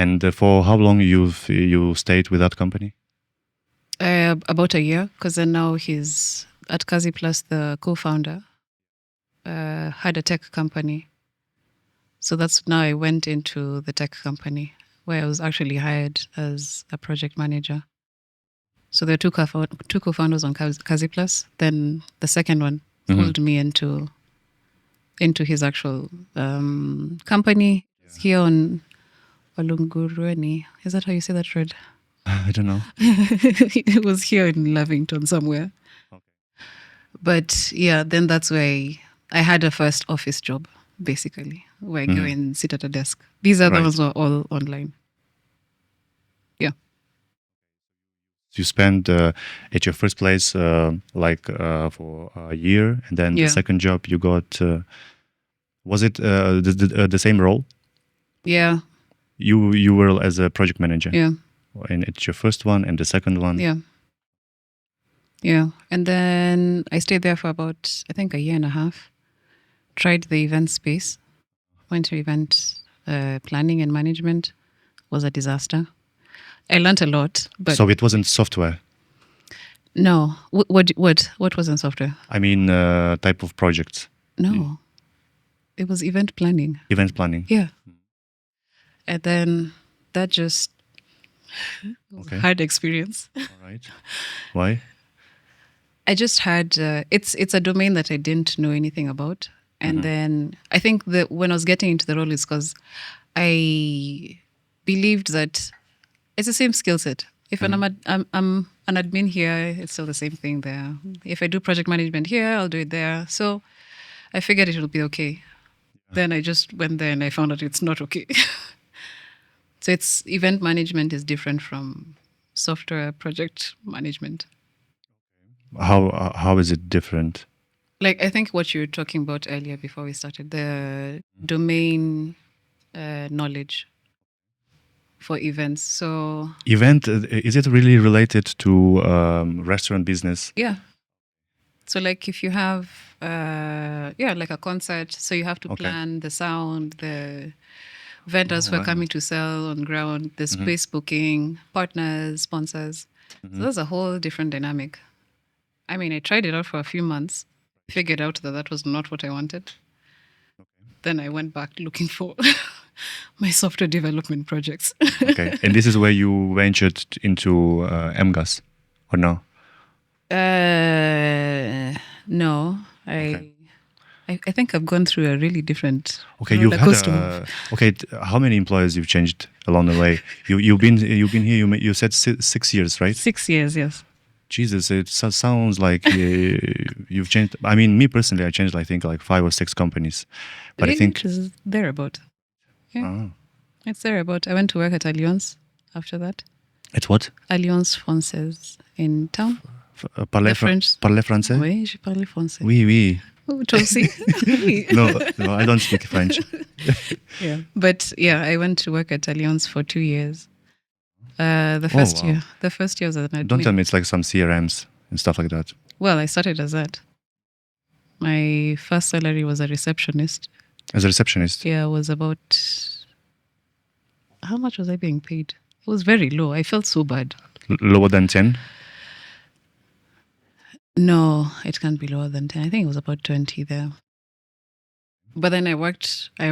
And for how long you stayed with that company? About a year, because then now he's at Kazi Plus, the co-founder, had a tech company. So that's now I went into the tech company where I was actually hired as a project manager. So there are two co-founders on Kazi Plus. Then the second one pulled me into his actual company. It's here on Olungurueni. Is that how you say that road? I don't know. It was here in Lavington somewhere. Okay. But yeah, then that's where I had a first office job, basically, where I go and sit at a desk. These other ones were all online. Yeah. You spent at your first place for a year, and then the second job you got. Was it the same role? Yeah. You were as a project manager. Yeah. And it's your first one and the second one. Yeah. Yeah. And then I stayed there for about, I think, a year and a half. Tried the event space. Went to event planning and management. Was a disaster. I learned a lot. But so it wasn't software? No. What was in software? I mean, type of projects. No. It was event planning. Event planning. Yeah. And then that just was a hard experience. All right. Why? I just had, it's a domain that I didn't know anything about. And then I think that when I was getting into the role is because I believed that it's the same skill set. If I'm an admin here, it's still the same thing there. If I do project management here, I'll do it there. So I figured it will be okay. Then I just went there and I found out it's not okay. So it's event management is different from software project management. How is it different? Like, I think what you were talking about earlier before we started, the domain knowledge for events. So event, is it really related to restaurant business? Yeah. So like if you have, like a concert, so you have to plan the sound, the vendors who are coming to sell on ground, the space booking, partners, sponsors. So that's a whole different dynamic. I mean, I tried it out for a few months, figured out that was not what I wanted. Then I went back looking for my software development projects. Okay. And this is where you ventured into MGAS, or no? No. I think I've gone through a really different. Okay, you've had how many employers you've changed along the way? You've been here. You said 6 years, right? 6 years, yes. Jesus, it sounds like you've changed. I mean, me personally, I changed, I think, like 5 or 6 companies. But I think it's thereabout. Yeah, it's thereabout. I went to work at Allianz after that. At what? Allianz Française in town. Parlez français? Oui, je parle français. Oui, oui. Oh, toi aussi? No, I don't speak French. Yeah, but yeah, I went to work at Allianz for 2 years. The first year was an admin. Don't tell me it's like some CRMs and stuff like that. Well, I started as that. My first salary was a receptionist. As a receptionist? Yeah, it was about... How much was I being paid? It was very low. I felt so bad. Lower than 10? No, it can't be lower than 10. I think it was about 20 there. But then I worked very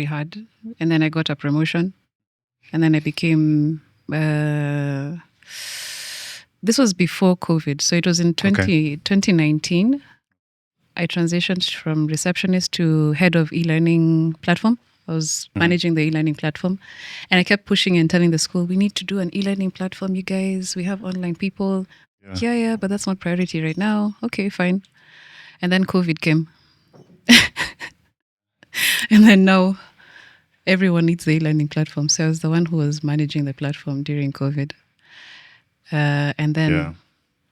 hard. And then I got a promotion. And then I became... this was before COVID. So it was in 2019. I transitioned from receptionist to head of e-learning platform. I was managing the e-learning platform. And I kept pushing and telling the school, we need to do an e-learning platform, you guys. We have online people. Yeah, but that's not priority right now. Okay, fine. And then COVID came. And then now everyone needs the e-learning platform. So I was the one who was managing the platform during COVID. And then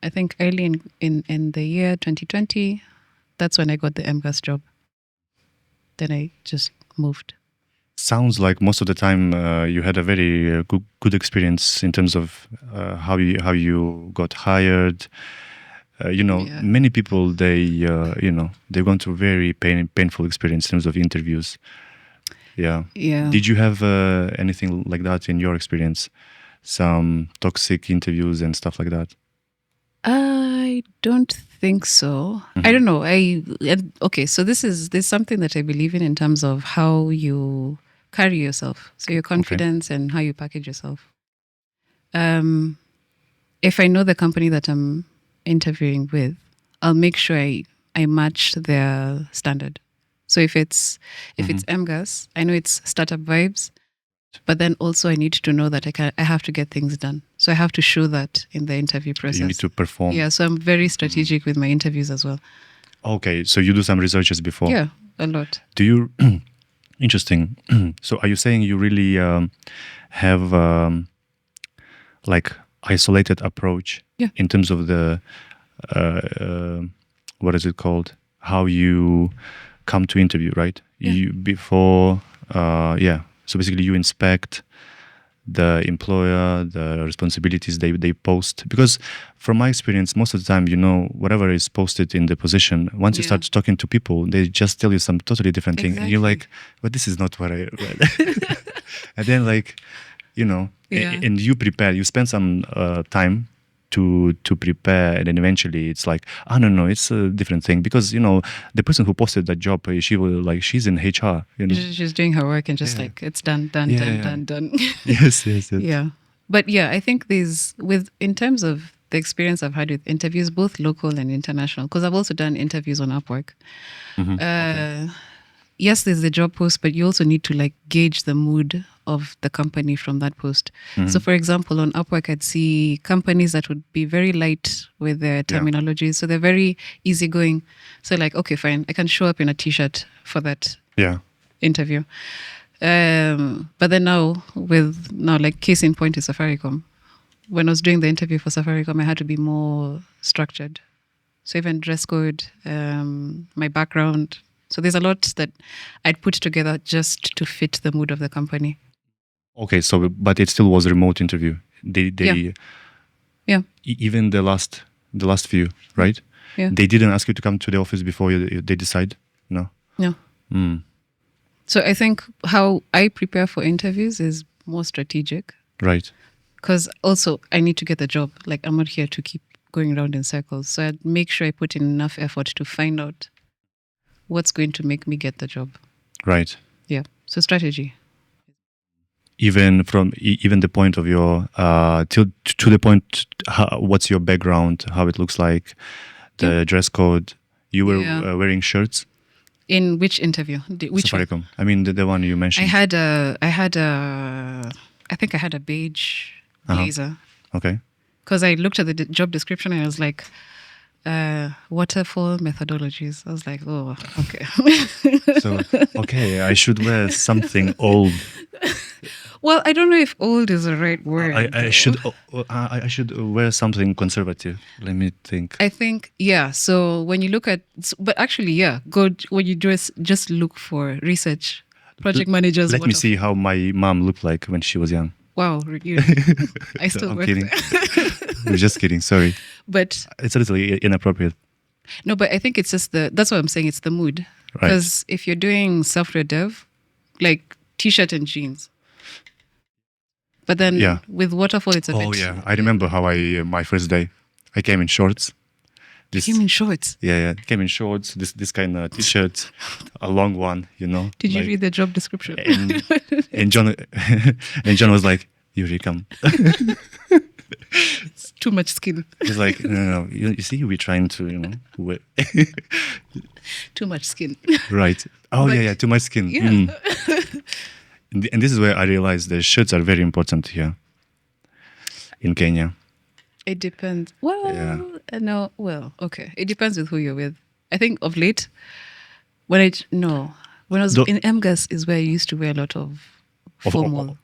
I think early in the year 2020, that's when I got the MGAS job. Then I just moved. Sounds like most of the time you had a very good experience in terms of how you got hired. Many people they've gone through very painful experience in terms of interviews. Yeah. Yeah. Did you have anything like that in your experience? Some toxic interviews and stuff like that? I don't think so. I don't know. Okay. So there's something that I believe in terms of how you carry yourself. So your confidence and how you package yourself. If I know the company that I'm interviewing with, I'll make sure I match their standard. So if it's MGAS, I know it's startup vibes, but then also I need to know that I have to get things done. So I have to show that in the interview process. You need to perform. Yeah, so I'm very strategic with my interviews as well. Okay, so you do some researches before. Yeah, a lot. Do you? Interesting. So are you saying you really have like isolated approach in terms of the what is it called? How you come to interview, right? Yeah. You before So basically you inspect the employer, the responsibilities they post. Because from my experience, most of the time, whatever is posted in the position, once you start talking to people, they just tell you some totally different thing. And you're like, but this is not what I read. And then and you prepare, you spend some time to prepare, and then eventually it's like, no, it's a different thing, because the person who posted that job, she's in HR, she's doing her work and just like, it's done. yes. Yeah, but I think in terms of the experience I've had with interviews, both local and international, because I've also done interviews on Upwork. Yes, there's the job post, but you also need to gauge the mood of the company from that post. So for example, on Upwork, I'd see companies that would be very light with their terminology. So they're very easygoing. So okay, fine, I can show up in a t-shirt for that interview. But then now case in point is Safaricom. When I was doing the interview for Safaricom, I had to be more structured. So even dress code, my background. So there's a lot that I'd put together just to fit the mood of the company. Okay, but it still was a remote interview. They even the last few, right? Yeah. They didn't ask you to come to the office before they decide? No. So I think how I prepare for interviews is more strategic. Right. Because also I need to get the job. I'm not here to keep going around in circles. So I'd make sure I put in enough effort to find out what's going to make me get the job. Right. Yeah. So strategy. Even from the point of your to the point, what's your background, how it looks like, the dress code. You were wearing shirts. In which interview? Which Safaricom. one? I mean the one you mentioned. I think I had a beige blazer. Okay. Because I looked at the job description and I was like, waterfall methodologies. I was like, oh, okay. So, okay, I should wear something old. Well, I don't know if old is the right word. I should wear something conservative. Let me think. I think, so when you look at, but actually, when you just look for research, project managers. Let me see how my mom looked like when she was young. Wow, I still work kidding. there. I'm just kidding, sorry. But it's a little inappropriate. No, but I think it's just that's what I'm saying, it's the mood. Because if you're doing software dev, t-shirt and jeans. But then with waterfall, it's a bit... Oh, yeah. I remember how my first day, I came in shorts. You came in shorts? Yeah. Came in shorts, this kind of t-shirt, a long one, Did you read the job description? And John was like, Yuri, come. It's too much skin. He's like, no. You see, we're trying to, Too much skin. Right. Oh, yeah, too much skin. Yeah. And this is where I realized the shirts are very important here in Kenya. It depends. Well, no. Well, okay. It depends with who you're with. I think of late, when I was in MGAS is where I used to wear a lot of formal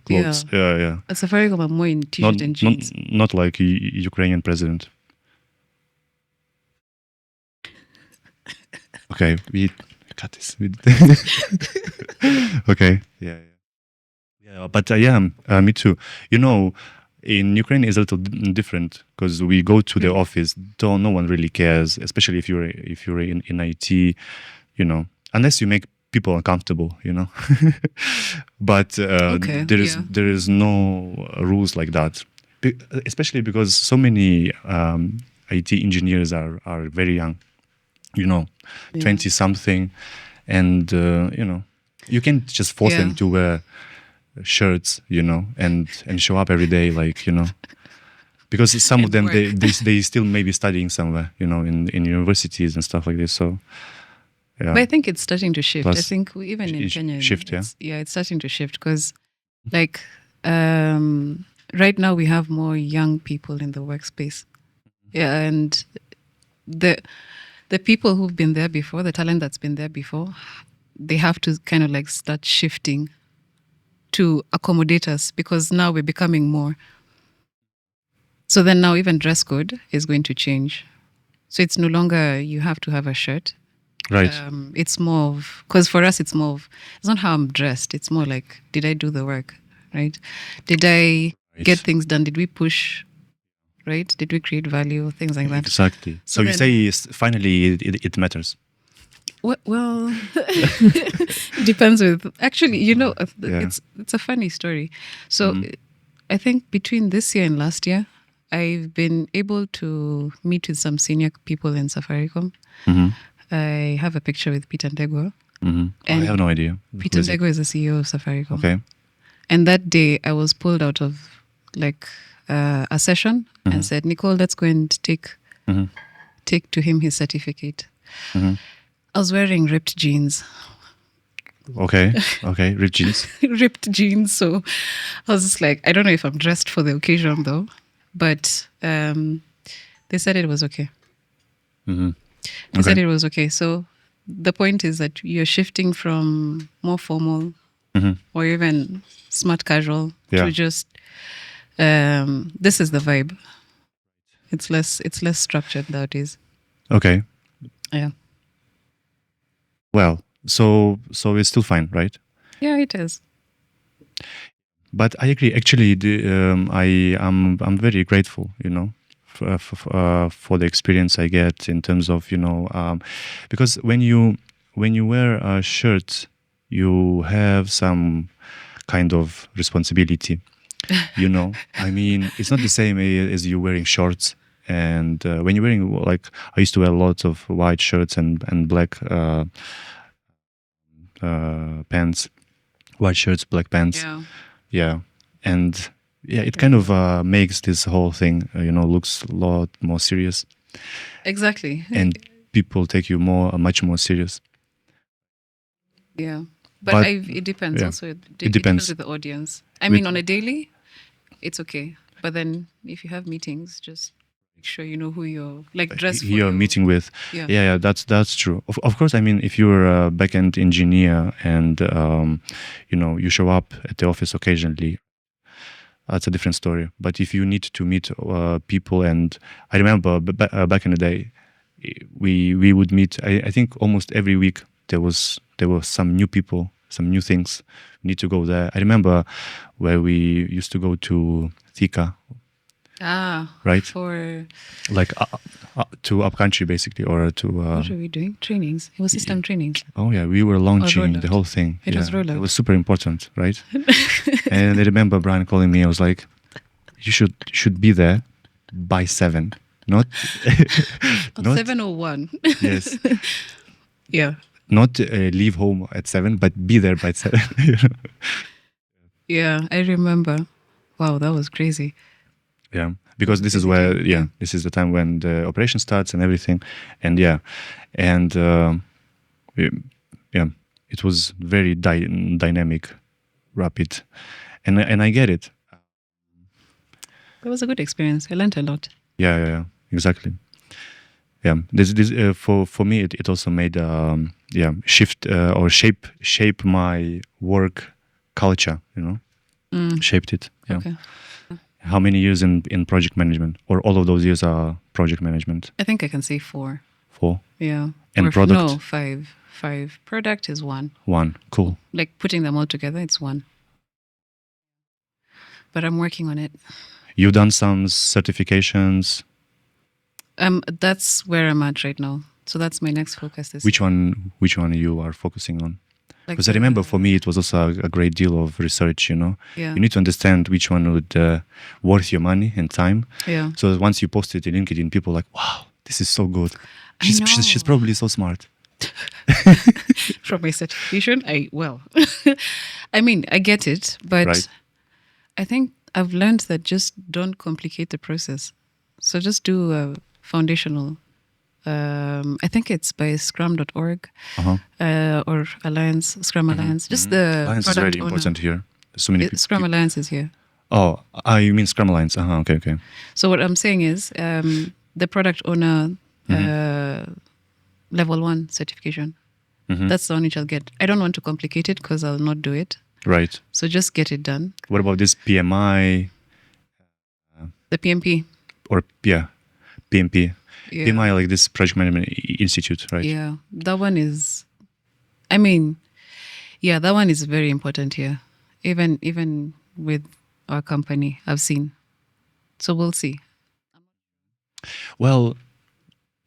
clothes. Yeah. At Safaricom, I'm more in t-shirt and jeans. Not like Ukrainian president. Okay, we cut this. Okay. Yeah. But me too. In Ukraine is a little different because we go to the office. No one really cares, especially if you're in IT. Unless you make people uncomfortable, you know. But Okay, there is no rules like that, especially because so many IT engineers are very young, you know, Yeah. 20 something, and you know, you can't just force them to wear shirts, you know, and show up every day, like, you know, because some of And them work. they still may be studying somewhere, you know, in universities and stuff like this. So yeah. But I think it's starting to shift. I Plus, think even in Kenya, shift, yeah. it's starting to shift because, like, right now we have more young people in the workspace. Yeah, and the people who've been there before, the talent that's been there before, they have to kind of like start shifting to accommodate us because now we're becoming more. So then now even dress code is going to change. So it's no longer you have to have a shirt. Right. It's more of, because for us it's more of, it's not how I'm dressed. It's more like, did I do the work, right? Did I get things done? Did we push, right? Did we create value? Things like that. Exactly. So you say finally it matters. Well, it depends with, actually, you know, it's a funny story. So I think between this year and last year, I've been able to meet with some senior people in Safaricom. I have a picture with Peter Ndegwa. I have no idea. Peter Ndegwa is the CEO of Safaricom. Okay. And that day I was pulled out of like a session and said, Nicole, let's go and take to him his certificate. I was wearing ripped jeans. Okay. Ripped jeans. Ripped jeans. So I was just like, I don't know if I'm dressed for the occasion though, but they said it was okay. They said it was okay. So the point is that you're shifting from more formal or even smart casual to just this is the vibe. It's less structured nowadays. Okay. Yeah. Well, so it's still fine, right? Yeah, it is. But I agree. Actually, I'm very grateful, you know, for the experience I get in terms of, you know, because when you wear a shirt, you have some kind of responsibility, you know. I mean, it's not the same as you wearing shorts. And when you're wearing, like, I used to wear lots of white shirts and black pants, white shirts, black pants. Yeah. And yeah, it kind of makes this whole thing, you know, looks a lot more serious. Exactly. And people take you much more serious. Yeah. But it depends also. It depends with the audience. I mean, on a daily, it's okay. But then if you have meetings, just make sure you know who you're like dress for. You're meeting with. Yeah, that's true. Of course, I mean, if you're a back-end engineer and, you know, you show up at the office occasionally, that's a different story. But if you need to meet people, and I remember back in the day, we would meet. I think almost every week there were some new people, some new things. We need to go there. I remember where we used to go to Thika. Right. For like to upcountry basically, or to. What were we doing? Trainings. It was system trainings. Oh yeah, we were launching the whole thing. It was rollout. It was super important, right? And I remember Brian calling me. I was like, "You should be there by 7, not 7:01." Yes. Yeah. Not leave home at 7, but be there by 7. You know? Yeah, I remember. Wow, that was crazy. Yeah, because this is where, this is the time when the operation starts and everything. And it was very dynamic, rapid. And I get it. It was a good experience. I learned a lot. Yeah, exactly. Yeah, this for me, it also made shift or shape my work culture, you know, shaped it. Yeah. Okay. How many years in project management, or all of those years are project management? I think I can say 4. 4? Yeah. And product? No, 5. 5. Product is 1. 1. Cool. Like putting them all together, it's 1. But I'm working on it. You've done some certifications? That's where I'm at right now. So that's my next focus this year. Which one you are focusing on? Like Because I remember for me, it was also a great deal of research, Yeah. You need to understand which one would worth your money and time. Yeah. So once you post it in LinkedIn, people are like, wow, this is so good. She's know. probably so smart. From my certification, I mean, I get it, but Right. I think I've learned that just don't complicate the process. So just do a foundational. I think it's by scrum.org or Alliance, Scrum Alliance. Just the Alliance is product really owner. important here. So many people. Scrum Alliance is here. Oh, you mean Scrum Alliance? Okay. So what I'm saying is the product owner level 1 certification. That's the one which I'll get. I don't want to complicate it because I'll not do it. Right. So just get it done. What about this PMI The PMP. or PMP? Yeah. PMI, like this Project Management Institute, right? Yeah. That one is, I mean, yeah, that one is very important here. Even with our company, I've seen. So we'll see. Well,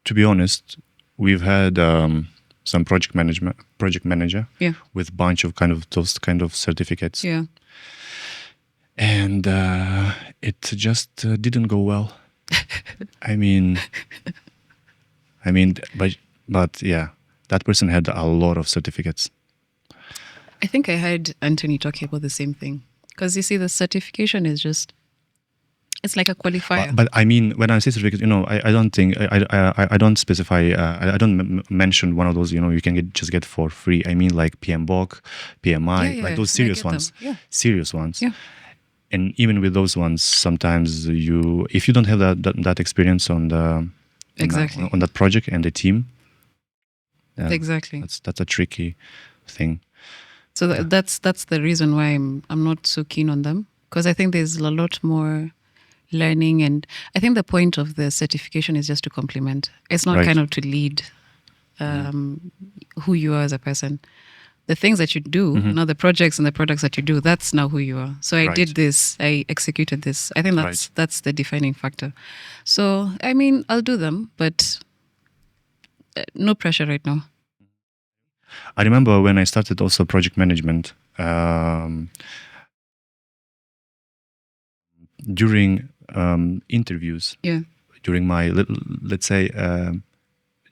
to be honest, we've had some project manager Yeah. with bunch of those kind of certificates, Yeah. and it just didn't go well. I mean, but yeah, that person had a lot of certificates. I think I heard Anthony talking about the same thing. Because you see, the certification is just, it's like a qualifier. But I mean, when I say certificate, I don't think I don't specify. I don't mention one of those. You can just get for free. I mean, like PMBOK, PMI, Yeah, like those I serious get them. ones. Yeah. Serious ones. Yeah. And even with those ones, sometimes if you don't have that experience on the Exactly. on that project and the team, Exactly. that's a tricky thing. So that's the reason why I'm not so keen on them, because I think there's a lot more learning, and I think the point of the certification is just to complement. It's not Right. kind of to lead who you are as a person. The things that you do, now the projects and the products that you do, that's now who you are. So I Right. did this, I executed this. I think that's the defining factor. So I mean, I'll do them, but no pressure right now. I remember when I started also project management, during interviews, Yeah. during my, let's say,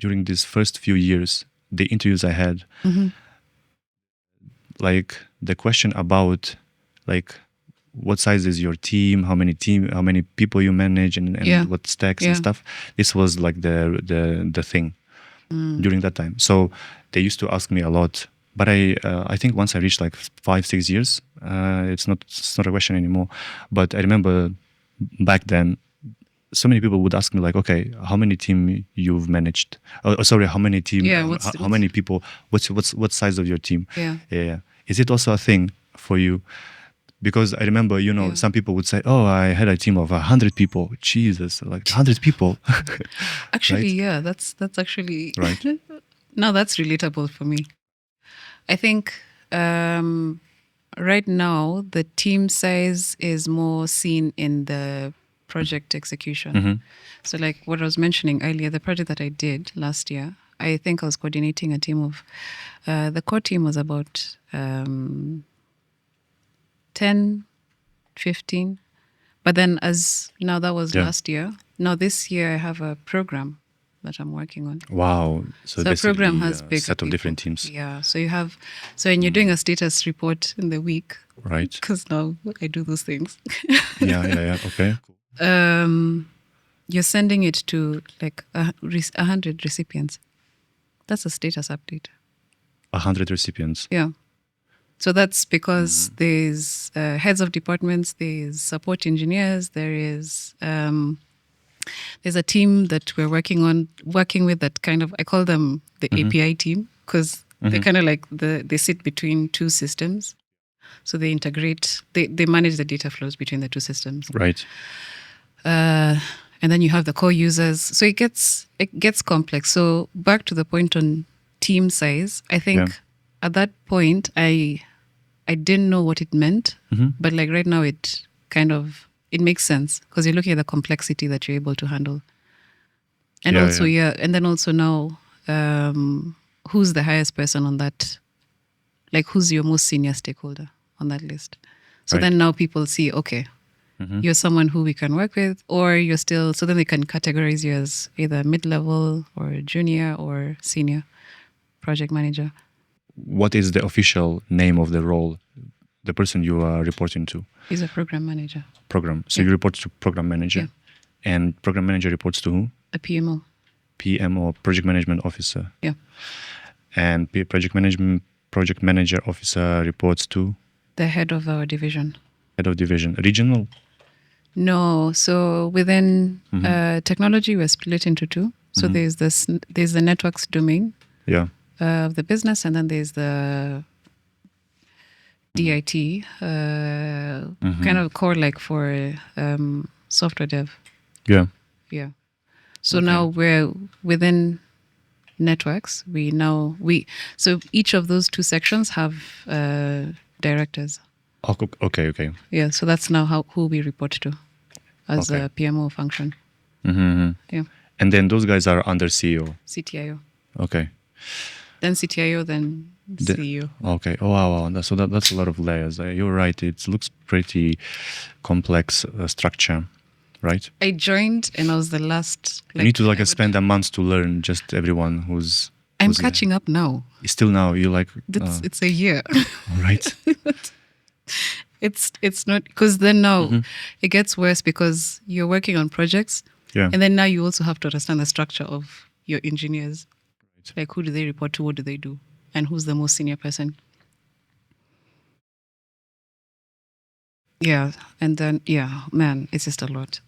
during these first few years, the interviews I had, like the question about like what size is your team, how many people you manage, and what stacks and stuff. This was like the thing during that time. So they used to ask me a lot, but I think once I reached like 5-6 years, it's not a question anymore. But I remember back then, so many people would ask me like, okay, how many team you've managed? Sorry, how many team? How many people? What size of your team? Yeah. Is it also a thing for you? Because I remember, some people would say, oh, I had a team of 100 people. Jesus, like 100 people. Actually, Right? yeah, that's actually Right. Now that's relatable for me. I think right now the team size is more seen in the project execution. So like what I was mentioning earlier, the project that I did last year, I think I was coordinating a team of, the core team was about 10, 15. But then that was last year. Now this year I have a program that I'm working on. Wow. So the program has a bigger set of people. different teams. Yeah. So when you're doing a status report in the week, Right. because now I do those things. Yeah. Okay. You're sending it to like 100 recipients. That's a status update. 100 recipients. Yeah. So that's because there's heads of departments, there's support engineers, there's a team that we're working with that kind of, I call them the API team, because they're kind of like they sit between two systems. So they integrate, they manage the data flows between the two systems. Right. And then you have the core users. So it gets complex. So back to the point on team size, I think at that point I didn't know what it meant, but like right now it makes sense because you're looking at the complexity that you're able to handle. And and then also now, who's the highest person on that like who's your most senior stakeholder on that list. So Right. then now people see, okay, Mhm. you're someone who we can work with, or you're still, so then they can categorize you as either mid-level or junior or senior project manager. What is the official name of the role, the person you are reporting to? He's a program manager, Program. So Yeah. you report to program manager, and program manager reports to who? a PMO. PMO, project management officer. Yeah. And project manager officer reports to The head of our division. head of division, regional. No, so within technology, we're split into two. So there's the networks domain Yeah. of the business, and then there's the DIT, kind of core like for software dev. Yeah. Yeah. So Okay. now we're within networks. So each of those two sections have directors. Okay. Yeah. So that's now who we report to as Okay. a PMO function. Mm-hmm. Yeah. And then those guys are under CEO. CTIO. Okay. Then CTIO, then The- CEO. Okay. Oh wow. So that's a lot of layers. You're right. It looks pretty complex structure, right? I joined and I was the last. You need to I would- spend a month to learn just everyone who's. I'm who's there. catching up now. Still now you like. It's a year. Right. It's not because then now it gets worse because you're working on projects, Yeah. and then now you also have to understand the structure of your engineers. Like who do they report to? What do they do? And who's the most senior person? Yeah, and then man, it's just a lot.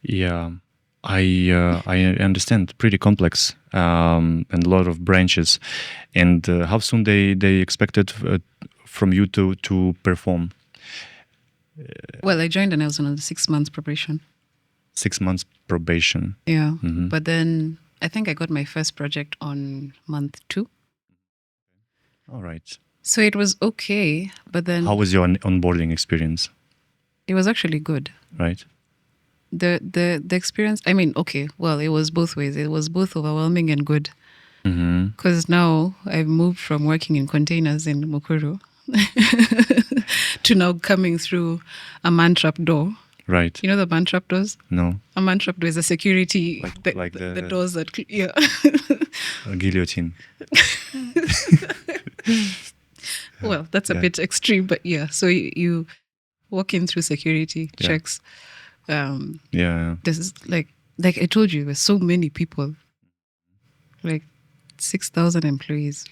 Yeah, I understand. Pretty complex, and a lot of branches. And how soon they expected from you to perform? Well, I joined and I was on a 6 months probation. 6 months probation. Yeah, Mhm. but then I think I got my first project on month 2. All right. So it was okay, but then How was your onboarding experience? it was actually good. Right. The experience, I mean, okay, well, it was both ways. It was both overwhelming and good. Mm-hmm. Because now I've moved from working in containers in Mukuru to now coming through a man-trap door. Right. You know the man-trap doors? No. A man-trap door is a security, Like the the- doors that, yeah. A guillotine. Well, that's a Yeah. bit extreme, but yeah. So you walk in through security Yeah. checks. Yeah. This is like I told you, there's so many people, like 6,000 employees.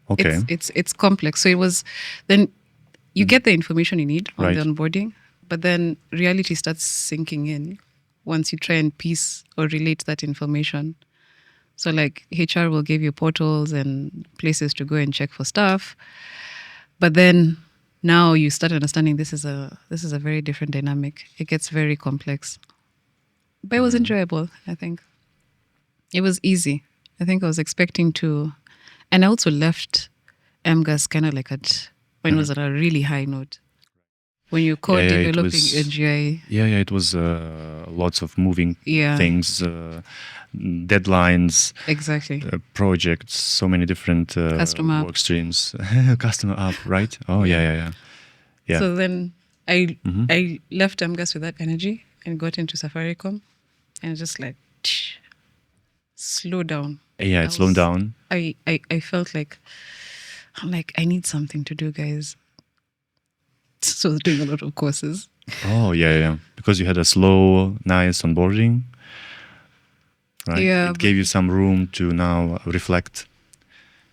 Okay. It's complex. So it was then you get the information you need on Right. the onboarding, but then reality starts sinking in once you try and piece or relate that information. So like HR will give you portals and places to go and check for stuff, but then now you start understanding this is a very different dynamic. It gets very complex, but it was enjoyable. I think it was easy. I think I was expecting to, and I also left MGAS kind of like when it was at a really high note. When you're co-developing a GI. Yeah, it was lots of moving Yeah. things, deadlines, Exactly. projects, so many different Custom app. work streams. Customer app, right? Oh, yeah. Yeah. So then I left MGAS with that energy and got into Safaricom and just like slow down. Yeah, it's slowed down. I felt like I need something to do, guys. So I was doing a lot of courses. Oh, yeah. Because you had a slow, nice onboarding, right? Yeah, It gave you some room to now reflect,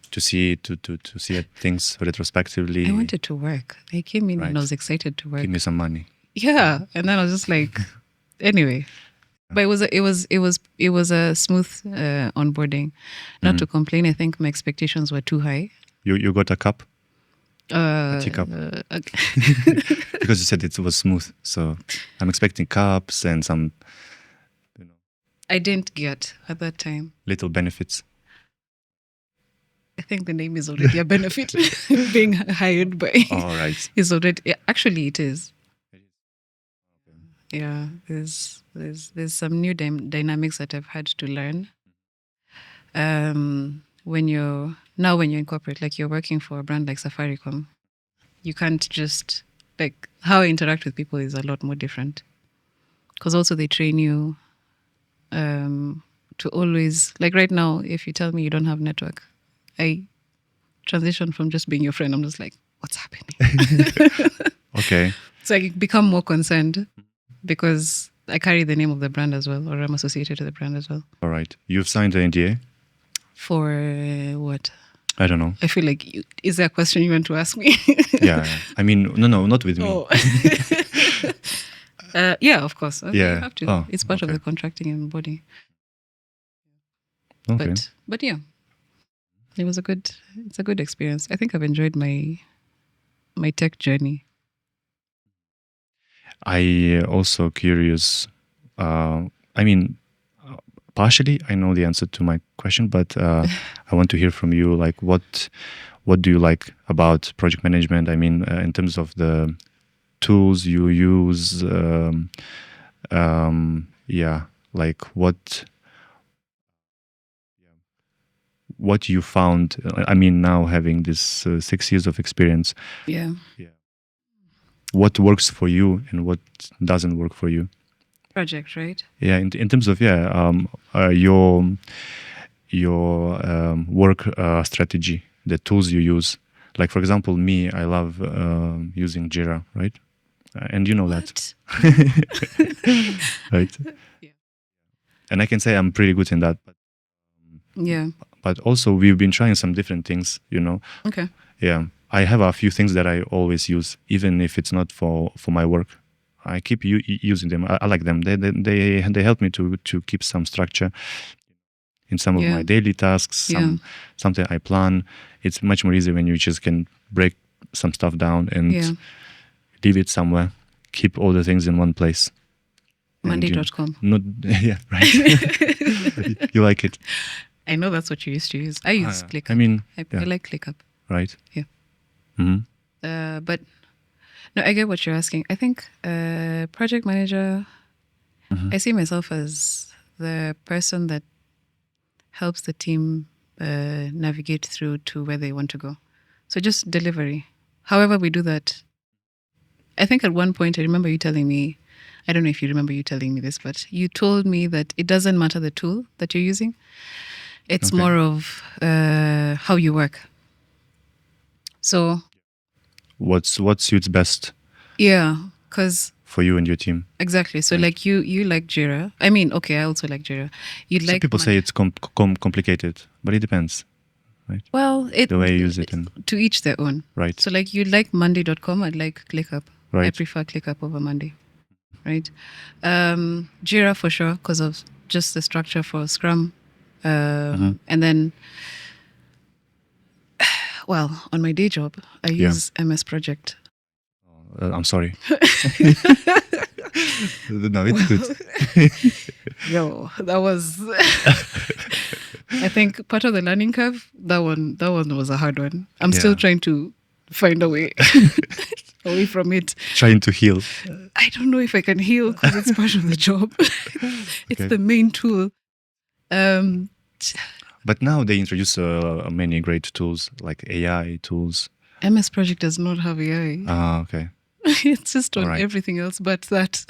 to see at things retrospectively. I wanted to work. I came in Right. and I was excited to work. Give me some money. Yeah, and then I was just like, anyway. But it was a smooth onboarding. Not to complain. I think my expectations were too high. You got a cup? A teacup. Because you said it was smooth, so I'm expecting cups and some I didn't get at that time. little benefits. I think the name is already a benefit. Being hired by All right. is already actually it is. Yeah, there's some new dynamics that I've had to learn. when you're in corporate, like you're working for a brand like Safaricom, you can't just like how I interact with people is a lot more different. Because also they train you to always, like right now, if you tell me you don't have network, I transition from just being your friend. I'm just like, what's happening? Okay. So I become more concerned because I carry the name of the brand as well, or I'm associated to the brand as well. All right. You've signed the NDA? For what? I don't know. I feel like, is there a question you want to ask me? Yeah. I mean, no, not with me. Oh. Yeah, of course. Yeah. You have to. Oh, It's part of okay. the contracting and body. Okay. But yeah, it's a good experience. I think I've enjoyed my tech journey. I also curious. I mean, partially I know the answer to my question, but I want to hear from you. Like, what do you like about project management? I mean, in terms of the tools you use. Yeah, like what you found. I mean, now having this 6 years of experience. Yeah. What works for you and what doesn't work for you? Project, right? Yeah, in terms of your work strategy, the tools you use. Like for example, me, I love using Jira, right? And you know that, right? Yeah. And I can say I'm pretty good in that. Yeah. But also we've been trying some different things, you know. Okay. Yeah, I have a few things that I always use, even if it's not for my work. I keep using them. I like them. They help me to keep some structure in some of my daily tasks. Something I plan. It's much more easy when you just can break some stuff down and leave it somewhere. Keep all the things in one place. Monday.com. Not yeah, right. You like it? I know that's what you used to use. I use ClickUp. I mean, I like ClickUp. Right. Yeah. Mm-hmm. But no, I get what you're asking. I think project manager, I see myself as the person that helps the team navigate through to where they want to go. So just delivery. However we do that. I think at one point I remember you telling me, I don't know if you remember you telling me this, but you told me that it doesn't matter the tool that you're using. It's more of how you work. So what suits best? Yeah, because for you and your team. Exactly. So like you like Jira. I mean, okay, I also like Jira. Some people say it's complicated, but it depends. Right? Well, the way you use it. To each their own. Right. So like you like Monday.com, I'd like ClickUp. Right. I prefer ClickUp over Monday. Right. Jira for sure because of just the structure for Scrum. And then, well, on my day job, I use MS Project. I'm sorry. No, it's good. Yo, that was... I think part of the learning curve, that one was a hard one. I'm still trying to find a way away from it. Trying to heal. I don't know if I can heal because it's part of the job. It's the main tool. But now they introduce many great tools like AI tools. MS Project does not have AI. Ah, okay. It's just on everything else but that.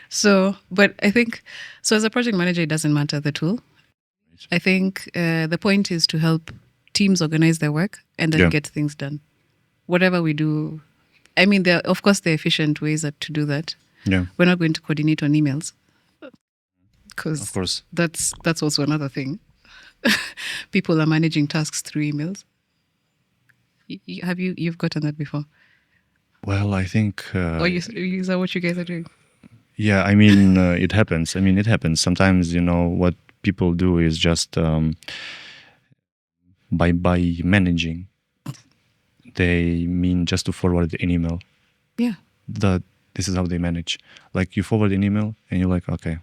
So, but I think, so as a project manager, it doesn't matter the tool. I think the point is to help teams organize their work and then get things done. Whatever we do, I mean, of course, there are efficient ways to do that. Yeah. We're not going to coordinate on emails. Because of course, that's also another thing. People are managing tasks through emails. You've gotten that before? Well, I think... is that what you guys are doing? Yeah, I mean, it happens. It happens. Sometimes, what people do is just by managing, they mean just to forward an email. Yeah. This is how they manage. Like you forward an email and you're like, okay,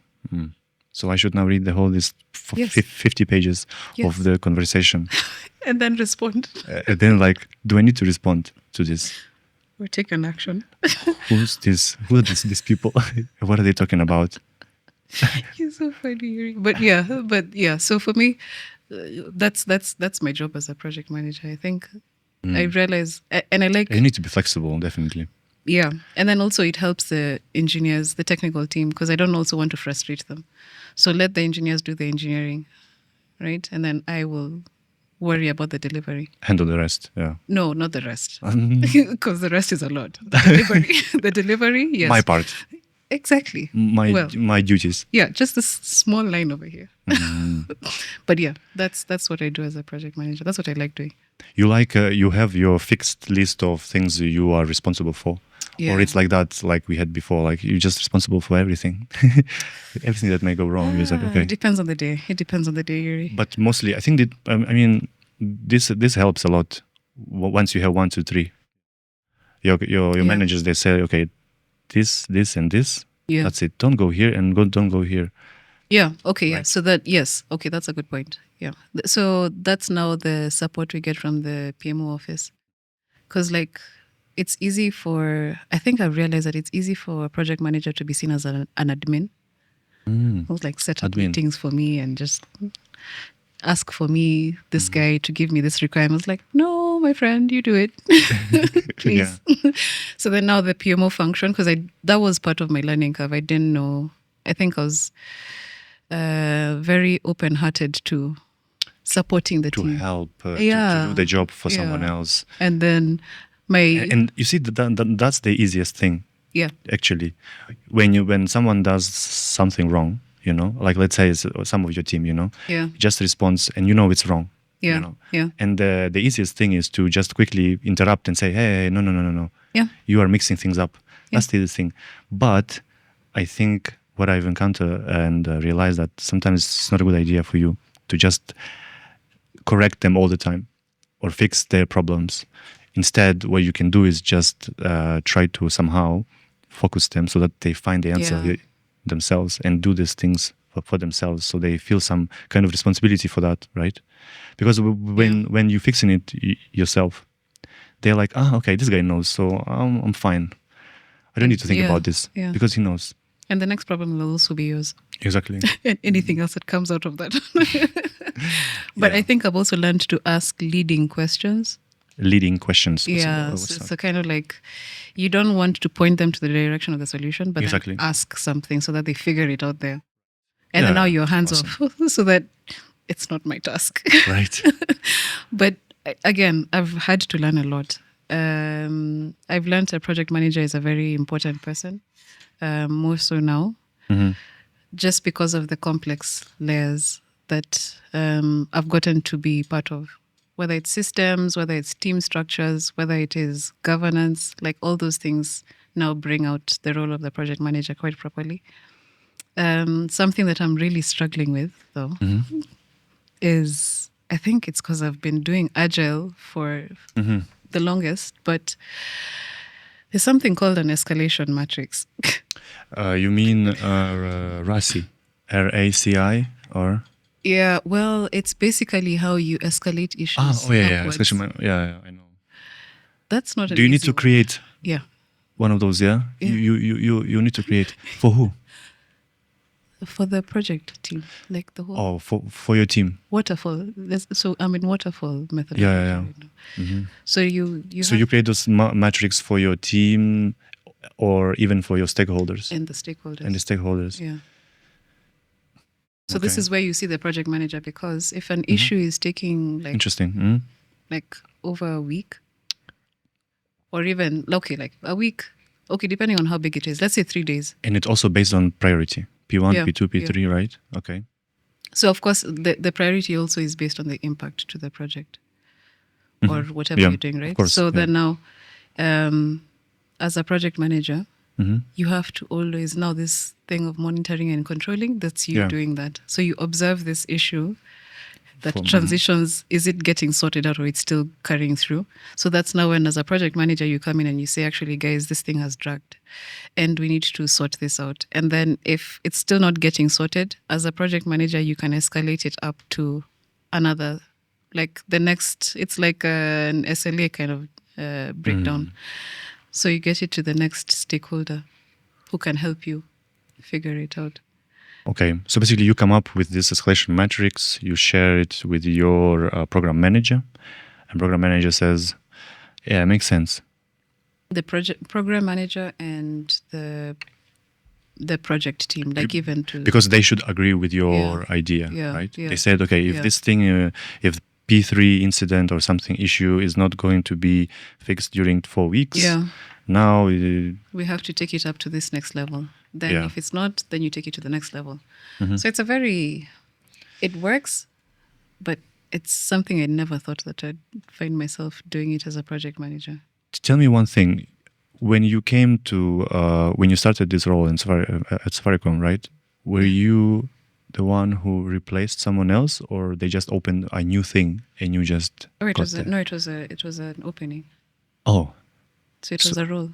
so I should now read the whole list, 50 pages of the conversation. And then respond. And then like, do I need to respond to this? Or take an action. Who's this? Who are these people? What are they talking about? You're so funny. But yeah. So for me, that's my job as a project manager. I think I realize, and I like, You need to be flexible, definitely. yeah, and then also it helps the engineers, the technical team, because I don't also want to frustrate them. So let the engineers do the engineering, right? And then I will worry about the delivery. Handle the rest. Yeah. No, not the rest, because the rest is a lot. The delivery, yes, My part. exactly. My Well, my duties. yeah, just this small line over here. Mm. But yeah, that's what I do as a project manager. That's what I like doing. You like you have your fixed list of things you are responsible for, Yeah. or it's like that, like we had before. Like you're just responsible for everything, everything that may go wrong. You're like, okay. It depends on the day. It depends on the day, Yuri. But mostly, I think that I mean, this helps a lot. Once you have 1, 2, 3, your Yeah. managers, they say, okay, this and this. Yeah. That's it. Don't go here and don't go here. Yeah. Okay. Yeah. Right. So that, yes. Okay. That's a good point. Yeah. So that's now the support we get from the PMO office. Because, like, it's easy for, I think I've realized that it's easy for a project manager to be seen as an admin, who's like set up Admin. meetings for me and just ask for me, this guy, to give me this requirement. Like, no, my friend, you do it. Please. So then now the PMO function, because that was part of my learning curve. I didn't know. I think I was very open-hearted to supporting the To team. help to Yeah. do the job for someone Yeah. else. And then And you see that's the easiest thing. yeah. Actually, when someone does something wrong, like let's say it's some of your team, Yeah. just responds and you know it's wrong. Yeah. Yeah. And the easiest thing is to just quickly interrupt and say, hey, no. Yeah. You are mixing things up. That's the thing. But I think what I've encountered and realized that sometimes it's not a good idea for you to just correct them all the time or fix their problems. Instead, what you can do is just try to somehow focus them so that they find the answer themselves and do these things for themselves, so they feel some kind of responsibility for that, right? Because when you're fixing it yourself, they're like, okay, this guy knows, so I'm fine. I don't need to think about this because he knows. And the next problem will also be yours. Exactly. And anything else that comes out of that. But I think I've also learned to ask leading questions. Leading questions. Yeah, so kind of like you don't want to point them to the direction of the solution, but then ask something so that they figure it out there. And then now you're hands off so that it's not my task. Right. But again, I've had to learn a lot. I've learned a project manager is a very important person, more so now, just because of the complex layers that I've gotten to be part of. Whether it's systems, whether it's team structures, whether it is governance, like all those things now bring out the role of the project manager quite properly. Something that I'm really struggling with, though, is I think it's because I've been doing Agile for the longest, but there's something called an escalation matrix. You mean RACI? RACI or? Yeah, well, it's basically how you escalate issues. Escalation. Yeah, I know. That's not. Do you need to create? Yeah. One of those, yeah. You need to create for who? For the project team, like the whole. Oh, for your team. Waterfall. So I'm in waterfall methodology. Yeah. Right now. So you create those metrics for your team, or even for your stakeholders. And the stakeholders. Yeah. So this is where you see the project manager, because if an issue is taking like interesting, like over a week, or even like a week, depending on how big it is, let's say 3 days. And it's also based on priority, P1, P2, P3, right? Okay. So of course the priority also is based on the impact to the project or whatever you're doing, right? Of course, so then now, as a project manager, you have to always, now this thing of monitoring and controlling, that's you doing that. So you observe this issue that transitions, is it getting sorted out or it's still carrying through? So that's now when, as a project manager, you come in and you say, actually, guys, this thing has dragged and we need to sort this out. And then if it's still not getting sorted, as a project manager, you can escalate it up to another, like the next, it's like an SLA kind of breakdown. So you get it to the next stakeholder who can help you figure it out. Okay, so basically you come up with this escalation matrix, you share it with your program manager, and program manager says, yeah, it makes sense. The project program manager and the project team, like even to Because they should agree with your Yeah. idea, Yeah, right? yeah, They said, okay, if yeah. this thing, if P3 incident or something issue is not going to be fixed during 4 weeks, Yeah. now, we have to take it up to this next level. Then Yeah. if it's not, then you take it to the next level. Mhm. So it works, but it's something I never thought that I'd find myself doing it as a project manager. Tell me one thing. When you came to, when you started this role in at Safaricom, right? Were you the one who replaced someone else, or they just opened a new thing and you just Or it got was there? it was an opening. Oh, So it was a role.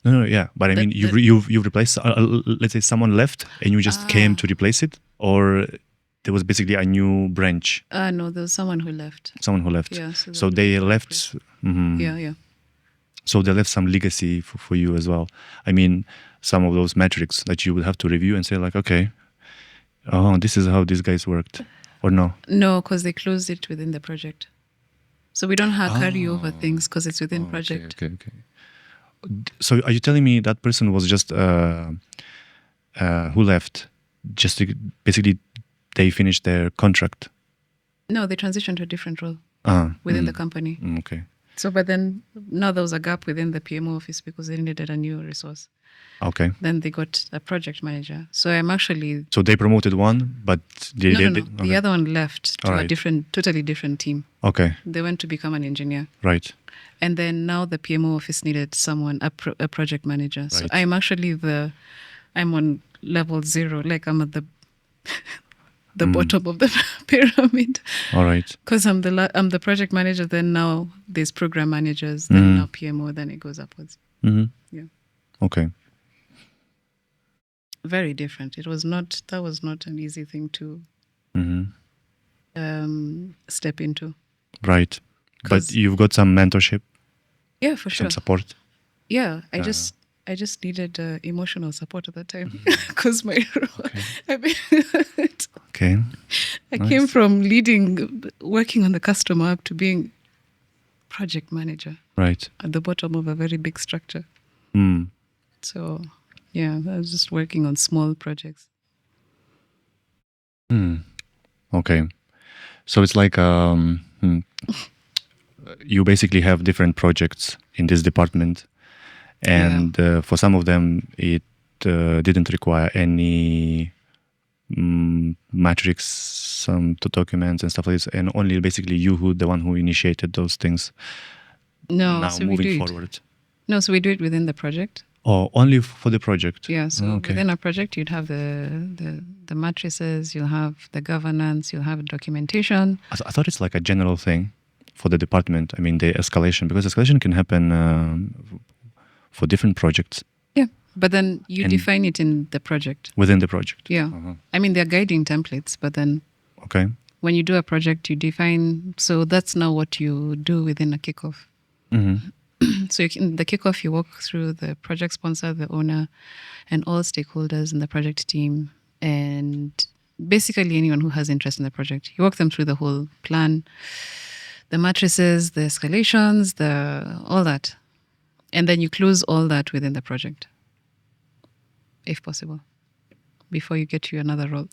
no, yeah. But I mean, you've replaced. Let's say someone left and you just came to replace it, or there was basically a new branch. No, there was someone who left. Someone who left. Yeah, So they left. Yeah, yeah. So they left some legacy for you as well. I mean, some of those metrics that you would have to review and say like, okay, oh, this is how these guys worked, or no? No, because they closed it within the project. So we don't have carry over things because it's within project. Okay. So are you telling me that person was just who left? Just basically, they finished their contract. No, they transitioned to a different role within the company. Okay. So, but then now there was a gap within the PMO office because they needed a new resource. Okay. Then they got a project manager. So I'm actually So they promoted one, but no. okay. The other one left to a totally different team. Okay. They went to become an engineer. Right. And then now the PMO office needed someone, a project manager. Right. So I'm actually I'm on level 0, like I'm at the bottom of the pyramid. All right. Because I'm the project manager. Then now there's program managers. Then now PMO. Then it goes upwards. Mm-hmm. Yeah. Okay. Very different. That was not an easy thing to step into. Right. But you've got some mentorship. Yeah, for sure. Some support. Yeah, I just needed emotional support at that time because my role. Okay. I came from working on the customer up to being project manager. Right. At the bottom of a very big structure. So, yeah, I was just working on small projects. Okay. So it's like you basically have different projects in this department, and for some of them it didn't require any matrix, some documents and stuff like this, and only basically the one who initiated those things. No, now so moving forward. No, so we do it within the project. Oh, only for the project. Yeah, so within a project, you'd have the matrices, you'll have the governance, you'll have documentation. I thought it's like a general thing for the department. I mean, the escalation, because escalation can happen for different projects. Yeah, but then you define it in the project. Within the project. Yeah. I mean, they're guiding templates, but then when you do a project, you define, so that's now what you do within a kickoff. So the kickoff, you walk through the project sponsor, the owner, and all stakeholders in the project team, and basically anyone who has interest in the project. You walk them through the whole plan, the matrices, the escalations, all that. And then you close all that within the project, if possible, before you get to another role.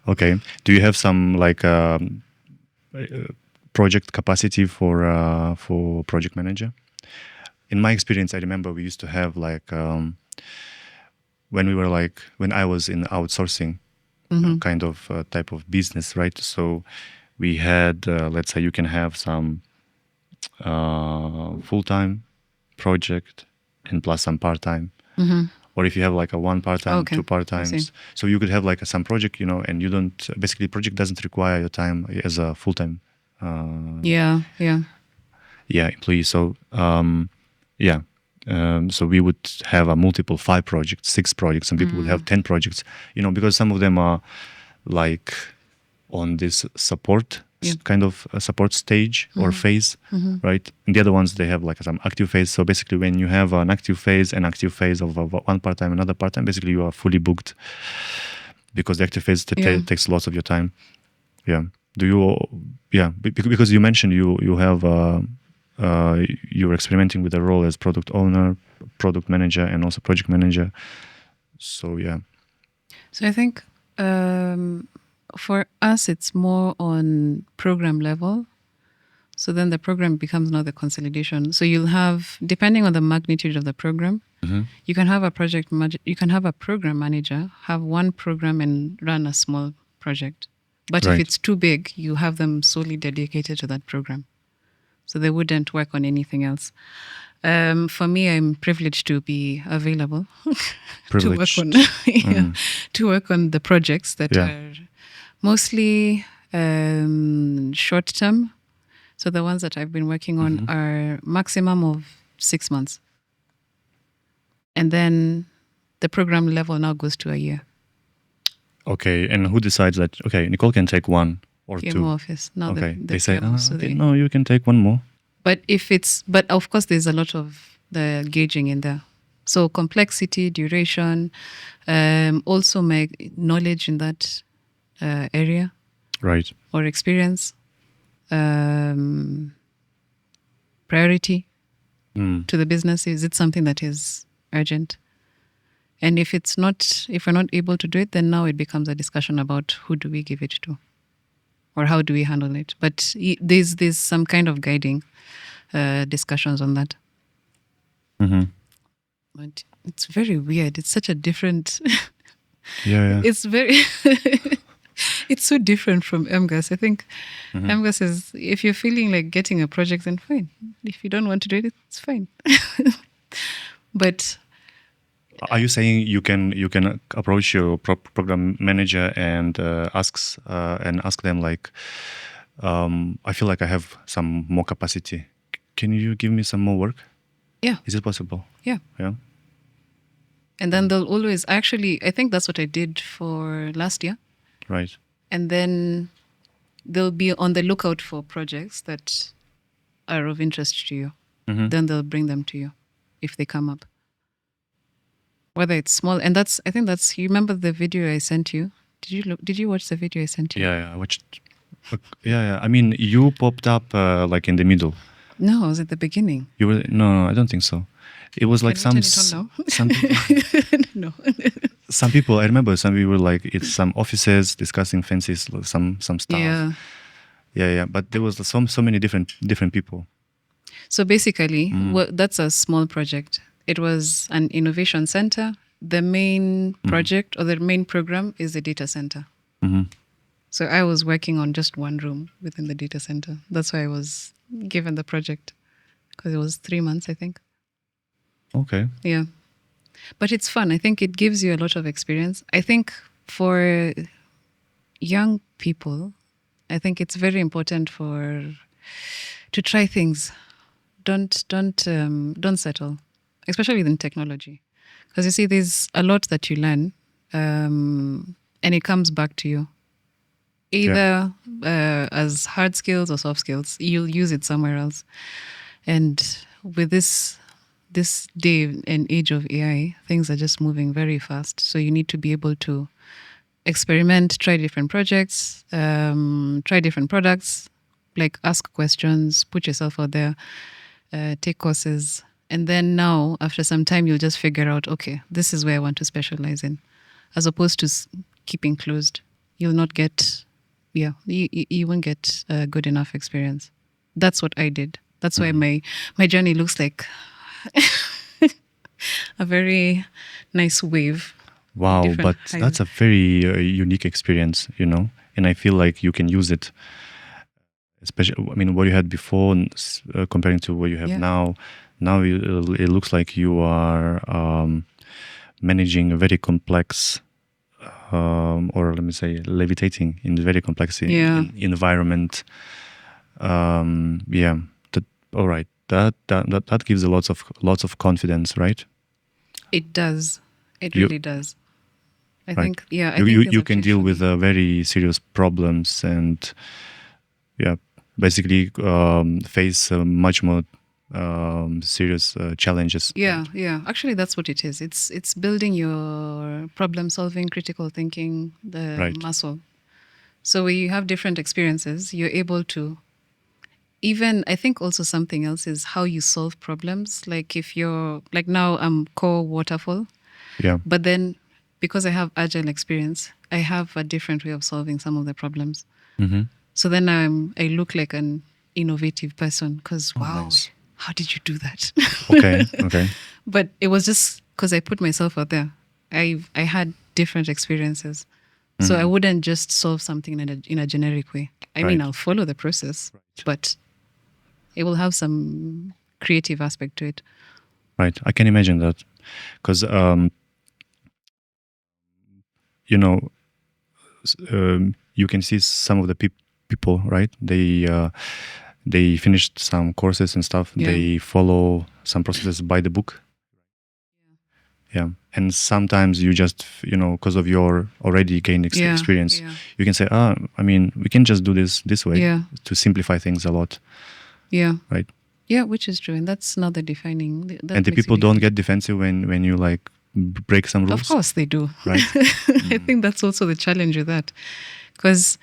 Okay. Do you have some like project capacity for project manager? In my experience, I remember we used to have like when I was in outsourcing kind of type of business, right? So we had let's say you can have some full-time project and plus some part-time. Or if you have like a one part-time, two part-times, so you could have like some project, and you don't basically project doesn't require your time as a full-time employee. So so we would have a multiple 5 projects, 6 projects. Some people would have 10 projects, because some of them are like on this support kind of a support stage or phase, right? And the other ones, they have like some active phase. So basically, when you have an active phase of one part-time, another part-time, basically you are fully booked because the active phase takes lots of your time. Yeah. Do you? Yeah, because you mentioned you have you're experimenting with a role as product owner, product manager, and also project manager. So yeah. So I think for us, it's more on program level. So then the program becomes now the consolidation. So you'll have, depending on the magnitude of the program, you can have a you can have a program manager have one program and run a small project. But if it's too big, you have them solely dedicated to that program. So they wouldn't work on anything else. For me, I'm privileged to be available to work on to work on the projects that are mostly short term. So the ones that I've been working on are maximum of 6 months, and then the program level now goes to a year. Okay, and who decides that? Okay, Nicole can take one or PMO two. Office. Now they say, no, you can take one more. But but of course, there's a lot of the gauging in there. So complexity, duration, also my knowledge in that area, right, or experience, priority to the business. Is it something that is urgent? And if we're not able to do it, then now it becomes a discussion about who do we give it to, or how do we handle it. But there's some kind of guiding discussions on that. But it's very weird. It's such a different. Yeah. It's very. It's so different from MGAS. I think MGAS is, if you're feeling like getting a project, then fine. If you don't want to do it, it's fine. But are you saying you can approach your program manager and ask them like, I feel like I have some more capacity. Can you give me some more work? Yeah. Is it possible? Yeah. Yeah. And then they'll always, actually, I think that's what I did for last year. Right. And then they'll be on the lookout for projects that are of interest to you. Then they'll bring them to you if they come up. Whether it's small, and I think that's, you remember the video I sent you? Did you watch the video I sent you? Yeah, I watched. Yeah. I mean, you popped up like in the middle. No, I was at the beginning. You were no, I don't think so. It was like some No. Some people, I remember some people like it's some offices discussing fences, some stuff. Yeah. But there was so many different people. So basically, that's a small project. It was an innovation center. The main project or the main program is the data center. So I was working on just one room within the data center. That's why I was given the project, because it was 3 months, I think. Okay. Yeah. But it's fun. I think it gives you a lot of experience. I think for young people, I think it's very important to try things. Don't settle, especially in technology, because you see, there's a lot that you learn, and it comes back to you, either as hard skills or soft skills. You'll use it somewhere else. And with this day and age of AI, things are just moving very fast. So you need to be able to experiment, try different projects, try different products, like ask questions, put yourself out there, take courses. And then now, after some time, you'll just figure out, okay, this is where I want to specialize in, as opposed to keeping closed. You'll not get, you won't get a good enough experience. That's what I did. That's why my journey looks like a very nice wave. Wow, but that's a very unique experience, and I feel like you can use it, especially, I mean, what you had before comparing to what you have now. Now it looks like you are managing a very complex, or let me say, levitating in a very complex environment. All right. That gives lots of confidence, right? It does. It really does. I think, you can deal with very serious problems, and yeah, basically face much more serious challenges. Yeah, yeah. Actually, that's what it is. It's building your problem solving, critical thinking, the Right. muscle. So when you have different experiences, you're able to even, I think also something else is how you solve problems. Like if you're like now I'm core waterfall, Yeah. but then because I have agile experience, I have a different way of solving some of the problems. Mm-hmm. So then I look like an innovative person because Oh, wow, nice. how did you do that? Okay. Okay. But it was just because I put myself out there. I had different experiences, so I Mhm. wouldn't just solve something in a generic way. I mean, Right. I'll follow the process, but it will have some creative aspect to it. Right. I can imagine that because you know you can see some of the people, right? They finished some courses and stuff. Yeah. They follow some processes by the book. Yeah, and sometimes you just because of your already gained Yeah, experience, yeah. you can say, I mean, we can just do this way Yeah. to simplify things a lot, Yeah. right? Yeah, which is true. And that's not the defining. That And the makes it people don't different. get defensive when you like break some rules. Of course they do. Right. I think that's also the challenge with that. Because,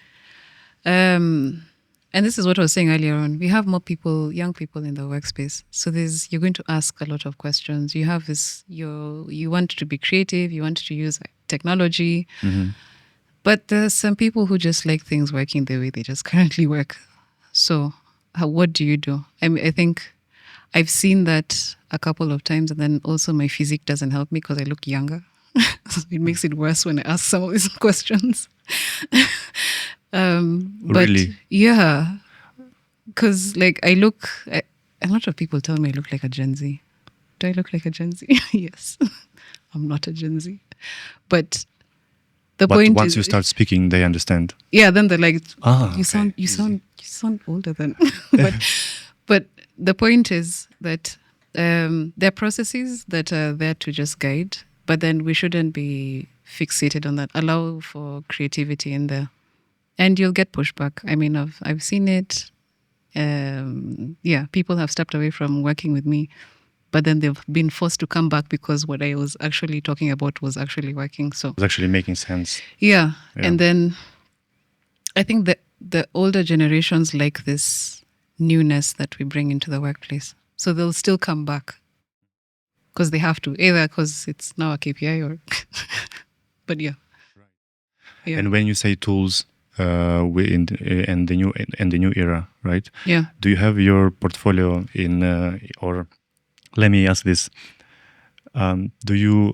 and this is what I was saying earlier on, we have more people, young people in the workspace. So you're going to ask a lot of questions. You have this, you want to be creative, you want to use technology. Mhm. But there's some people who just like things working the way they just currently work. So what do you do? I mean, I think I've seen that a couple of times, and then also my physique doesn't help me because I look younger. So it makes it worse when I ask some of these questions. But Really? yeah, because like a lot of people tell me I look like a Gen Z. Do I look like a Gen Z? Yes, I'm not a Gen Z. But the But point once is, you start speaking, they understand. yeah, then they're like, Ah, you okay. sound older than. but the point is that there are processes that are there to just guide, but then we shouldn't be fixated on that. Allow for creativity in there, and you'll get pushback. I mean, I've seen it. Yeah, people have stepped away from working with me, but then they've been forced to come back because what I was actually talking about was actually working. So It's actually making sense. yeah. Yeah. And then I think that the older generations like this newness that we bring into the workplace. So they'll still come back because they have to, either because it's now a KPI or, but yeah. Yeah. And when you say tools, in the new era, right? Yeah. Do you have your portfolio in, or let me ask this: do you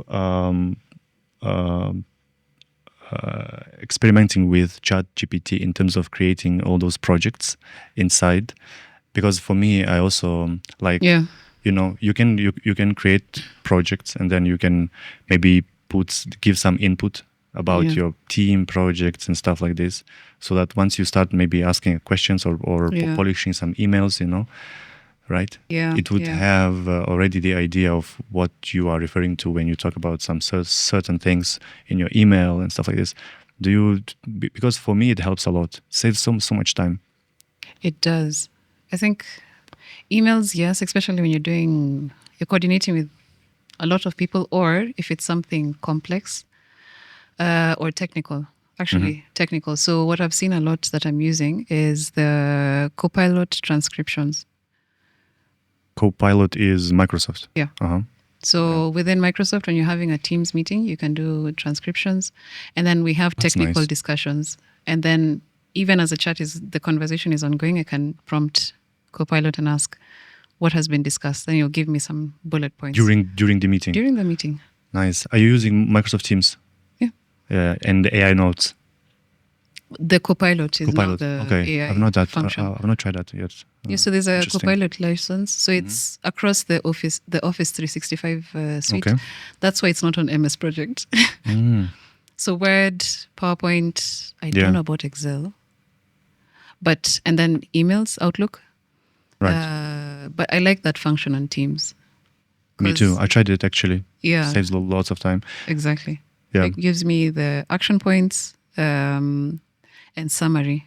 experimenting with ChatGPT in terms of creating all those projects inside? Because for me, I also like Yeah. you can create projects and then you can maybe give some input about Yeah. your team projects and stuff like this, so that once you start maybe asking questions or Yeah. polishing some emails, right? Yeah. It would Yeah. have already the idea of what you are referring to when you talk about some certain things in your email and stuff like this. Do you? Because for me, it helps a lot. Saves so much time. It does. I think emails, yes, especially when you're coordinating with a lot of people, or if it's something complex or technical. Actually, technical. So what I've seen a lot that I'm using is the Copilot transcriptions. Copilot is Microsoft. Yeah. Uh-huh. So within Microsoft, when you're having a Teams meeting, you can do transcriptions, and then we have That's technical nice. discussions. And then even as the conversation is ongoing, I can prompt Copilot and ask what has been discussed. Then you'll give me some bullet points During the meeting. during the meeting. Nice. Are you using Microsoft Teams? Yeah. And the AI notes. The Copilot is Copilot. now the Okay. AI I've not function. I've not tried that yet. Yeah, so there's a Interesting. Copilot license. So it's across the Office 365 suite. Okay. That's why it's not on MS Project. Mm. So Word, PowerPoint, I Yeah. don't know about Excel. And then emails, Outlook. Right. But I like that function on Teams. Me too. 'Cause- I tried it actually. Yeah, Saves lots of time. exactly. Yeah. It gives me the action points and summary.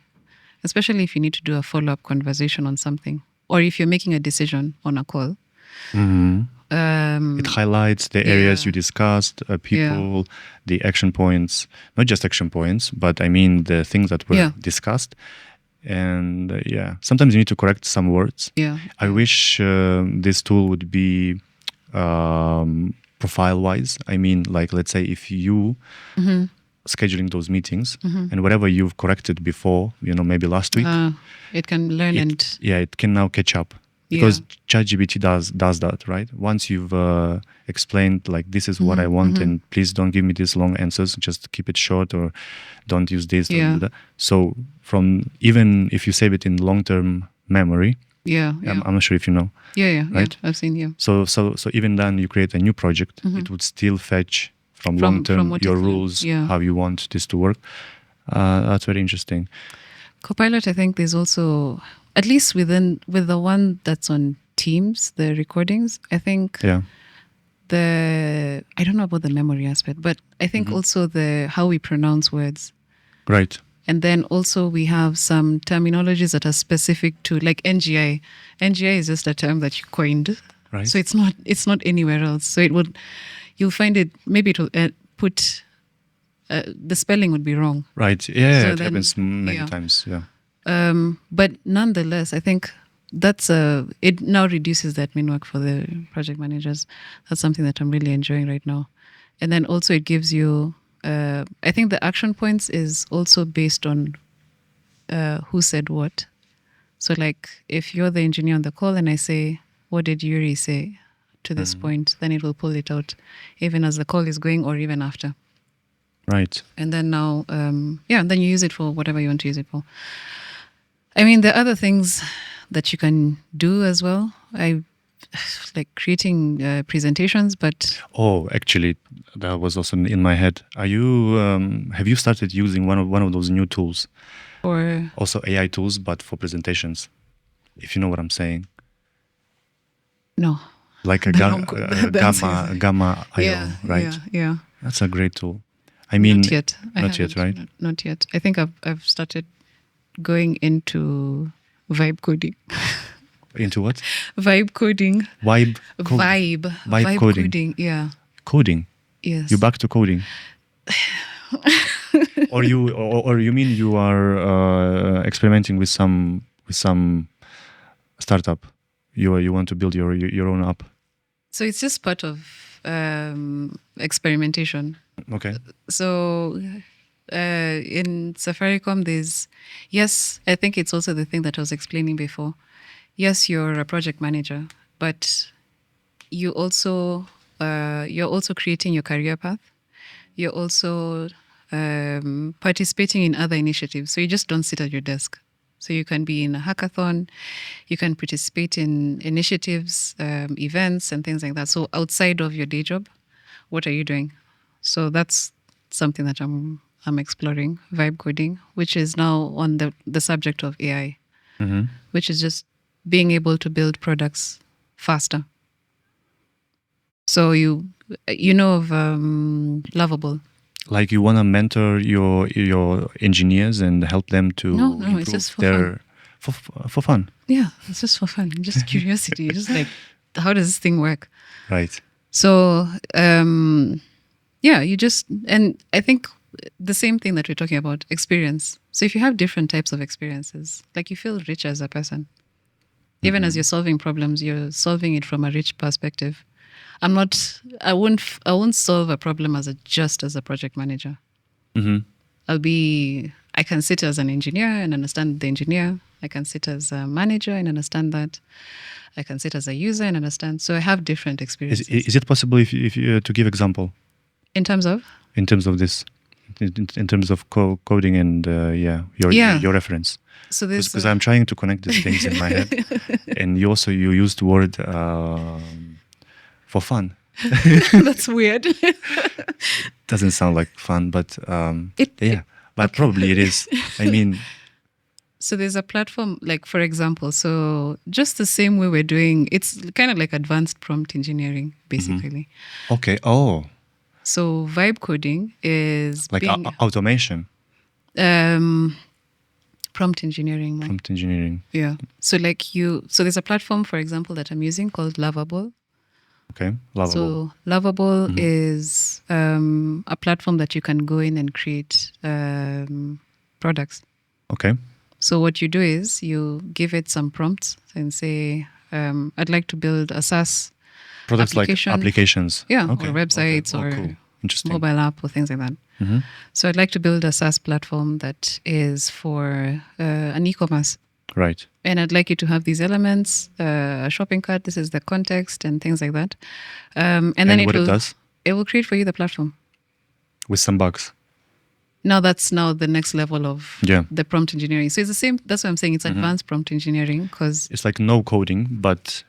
especially if you need to do a follow-up conversation on something, or if you're making a decision on a call. It highlights the areas Yeah. you discussed, people, the action points, not just action points, but I mean the things that were Yeah. discussed. And sometimes you need to correct some words. Yeah. I wish this tool would be profile-wise. I mean, like, let's say if you scheduling those meetings and whatever you've corrected before, maybe last week, it can learn it can now catch up. Because ChatGPT does that, right? Once you've explained, like, this is what I want, and please don't give me these long answers, just keep it short, or don't use this, don't do that. So from, even if you save it in long-term memory, I'm not sure if you know. Right? I've seen, So even then you create a new project, it would still fetch from long-term your rules, how you want this to work. That's very interesting. Copilot, I think there's also, at least with the one that's on Teams, the recordings, I think I don't know about the memory aspect, but I think also how we pronounce words. Right. And then also we have some terminologies that are specific to, like NGI. NGI is just a term that you coined. Right. So it's not anywhere else. So you'll find it, maybe it will put, the spelling would be wrong. Right. Yeah, so it happens many times. Yeah. But nonetheless, I think it now reduces the admin work for the project managers. That's something that I'm really enjoying right now. And then also it gives you, I think the action points is also based on who said what. So like if you're the engineer on the call and I say, what did Yuri say to this point, then it will pull it out even as the call is going or even after. Right. And then now, and then you use it for whatever you want to use it for. I mean, there are other things that you can do as well. I like creating presentations, but... Oh, actually, that was also in my head. Have you started using one of those new tools? Or also AI tools, but for presentations, if you know what I'm saying. No. Like a Gamma IO, right? Yeah. That's a great tool. I mean, not yet. Not yet, right? Not yet. I think I've started going into vibe coding. Into what? Vibe coding. Vibe coding. Yeah. Coding. Yes. You're back to coding. or you mean you are experimenting with some startup? You want to build your own app. So it's just part of experimentation. Okay. So in Safaricom, I think it's also the thing that I was explaining before. Yes, you're a project manager, but you're also creating your career path. You're also participating in other initiatives. So you just don't sit at your desk. So you can be in a hackathon, you can participate in initiatives, events, and things like that. So outside of your day job, what are you doing? So that's something that I'm exploring, vibe coding, which is now on the subject of AI, which is just being able to build products faster. So you know of Lovable. Like you want to mentor your engineers and help them to improve it's just for fun. Yeah, it's just for fun. Just curiosity. Just like, how does this thing work? Right. So, and I think the same thing that we're talking about, experience. So if you have different types of experiences, like you feel rich as a person. Even as you're solving problems, you're solving it from a rich perspective. I won't solve a problem just as a project manager. I can sit as an engineer and understand the engineer. I can sit as a manager and understand that. I can sit as a user and understand. So I have different experiences. Is it possible if you to give example? In terms of? In terms of this, in terms of coding and your reference. So because I'm trying to connect these things in my head, and you used the word for fun. That's weird. Doesn't sound like fun, but probably it is. I mean, so there's a platform, like for example, so just the same way we're doing, it's kind of like advanced prompt engineering, basically. Okay. Oh. So vibe coding is like automation. Prompt engineering. Mike. Prompt engineering. Yeah. So there's a platform, for example, that I'm using called Lovable. Okay, Lovable. So Lovable is a platform that you can go in and create products. Okay. So what you do is you give it some prompts and say, I'd like to build a SaaS Products application. like applications. Yeah, Okay. or websites Okay. Oh, or cool. Interesting. mobile app or things like that. Mm-hmm. So I'd like to build a SaaS platform that is for an e-commerce. Right. And I'd like you to have these elements, a shopping cart, this is the context and things like that. And then what it does? It will create for you the platform. With some bugs. Now that's the next level of the prompt engineering. So it's the same, that's what I'm saying, it's advanced prompt engineering because... It's like no coding, but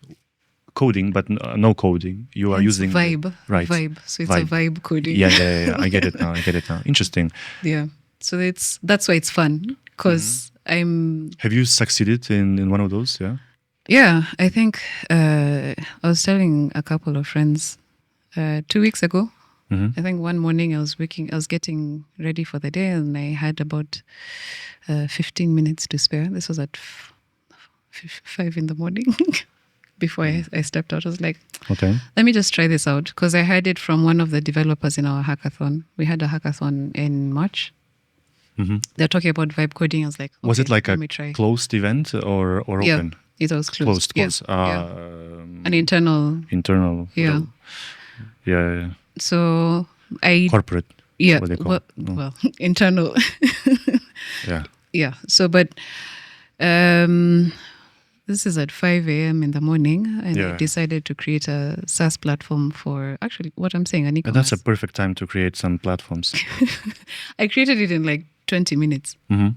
no coding. You are using vibe. Right. Vibe. So it's a vibe coding. Yeah. I get it now. Interesting. Yeah. So that's why it's fun because Have you succeeded in one of those? Yeah. Yeah, I think I was telling a couple of friends 2 weeks ago. I think one morning I was getting ready for the day and I had about 15 minutes to spare. This was at 5 in the morning. Before I stepped out, I was like, okay, let me just try this out. Because I heard it from one of the developers in our hackathon. We had a hackathon in March. They're talking about vibe coding. I was like, okay, was it like a try. closed event or open? It was closed. Closed. Yeah. An internal. Yeah. Yeah. So corporate. Yeah. What they call well, internal. Yeah. Yeah. So, but this is at 5 a.m. in the morning, and I decided to create a SaaS platform for actually what I'm saying, an e-commerce. And that's a perfect time to create some platforms. I created it in like 20 minutes. And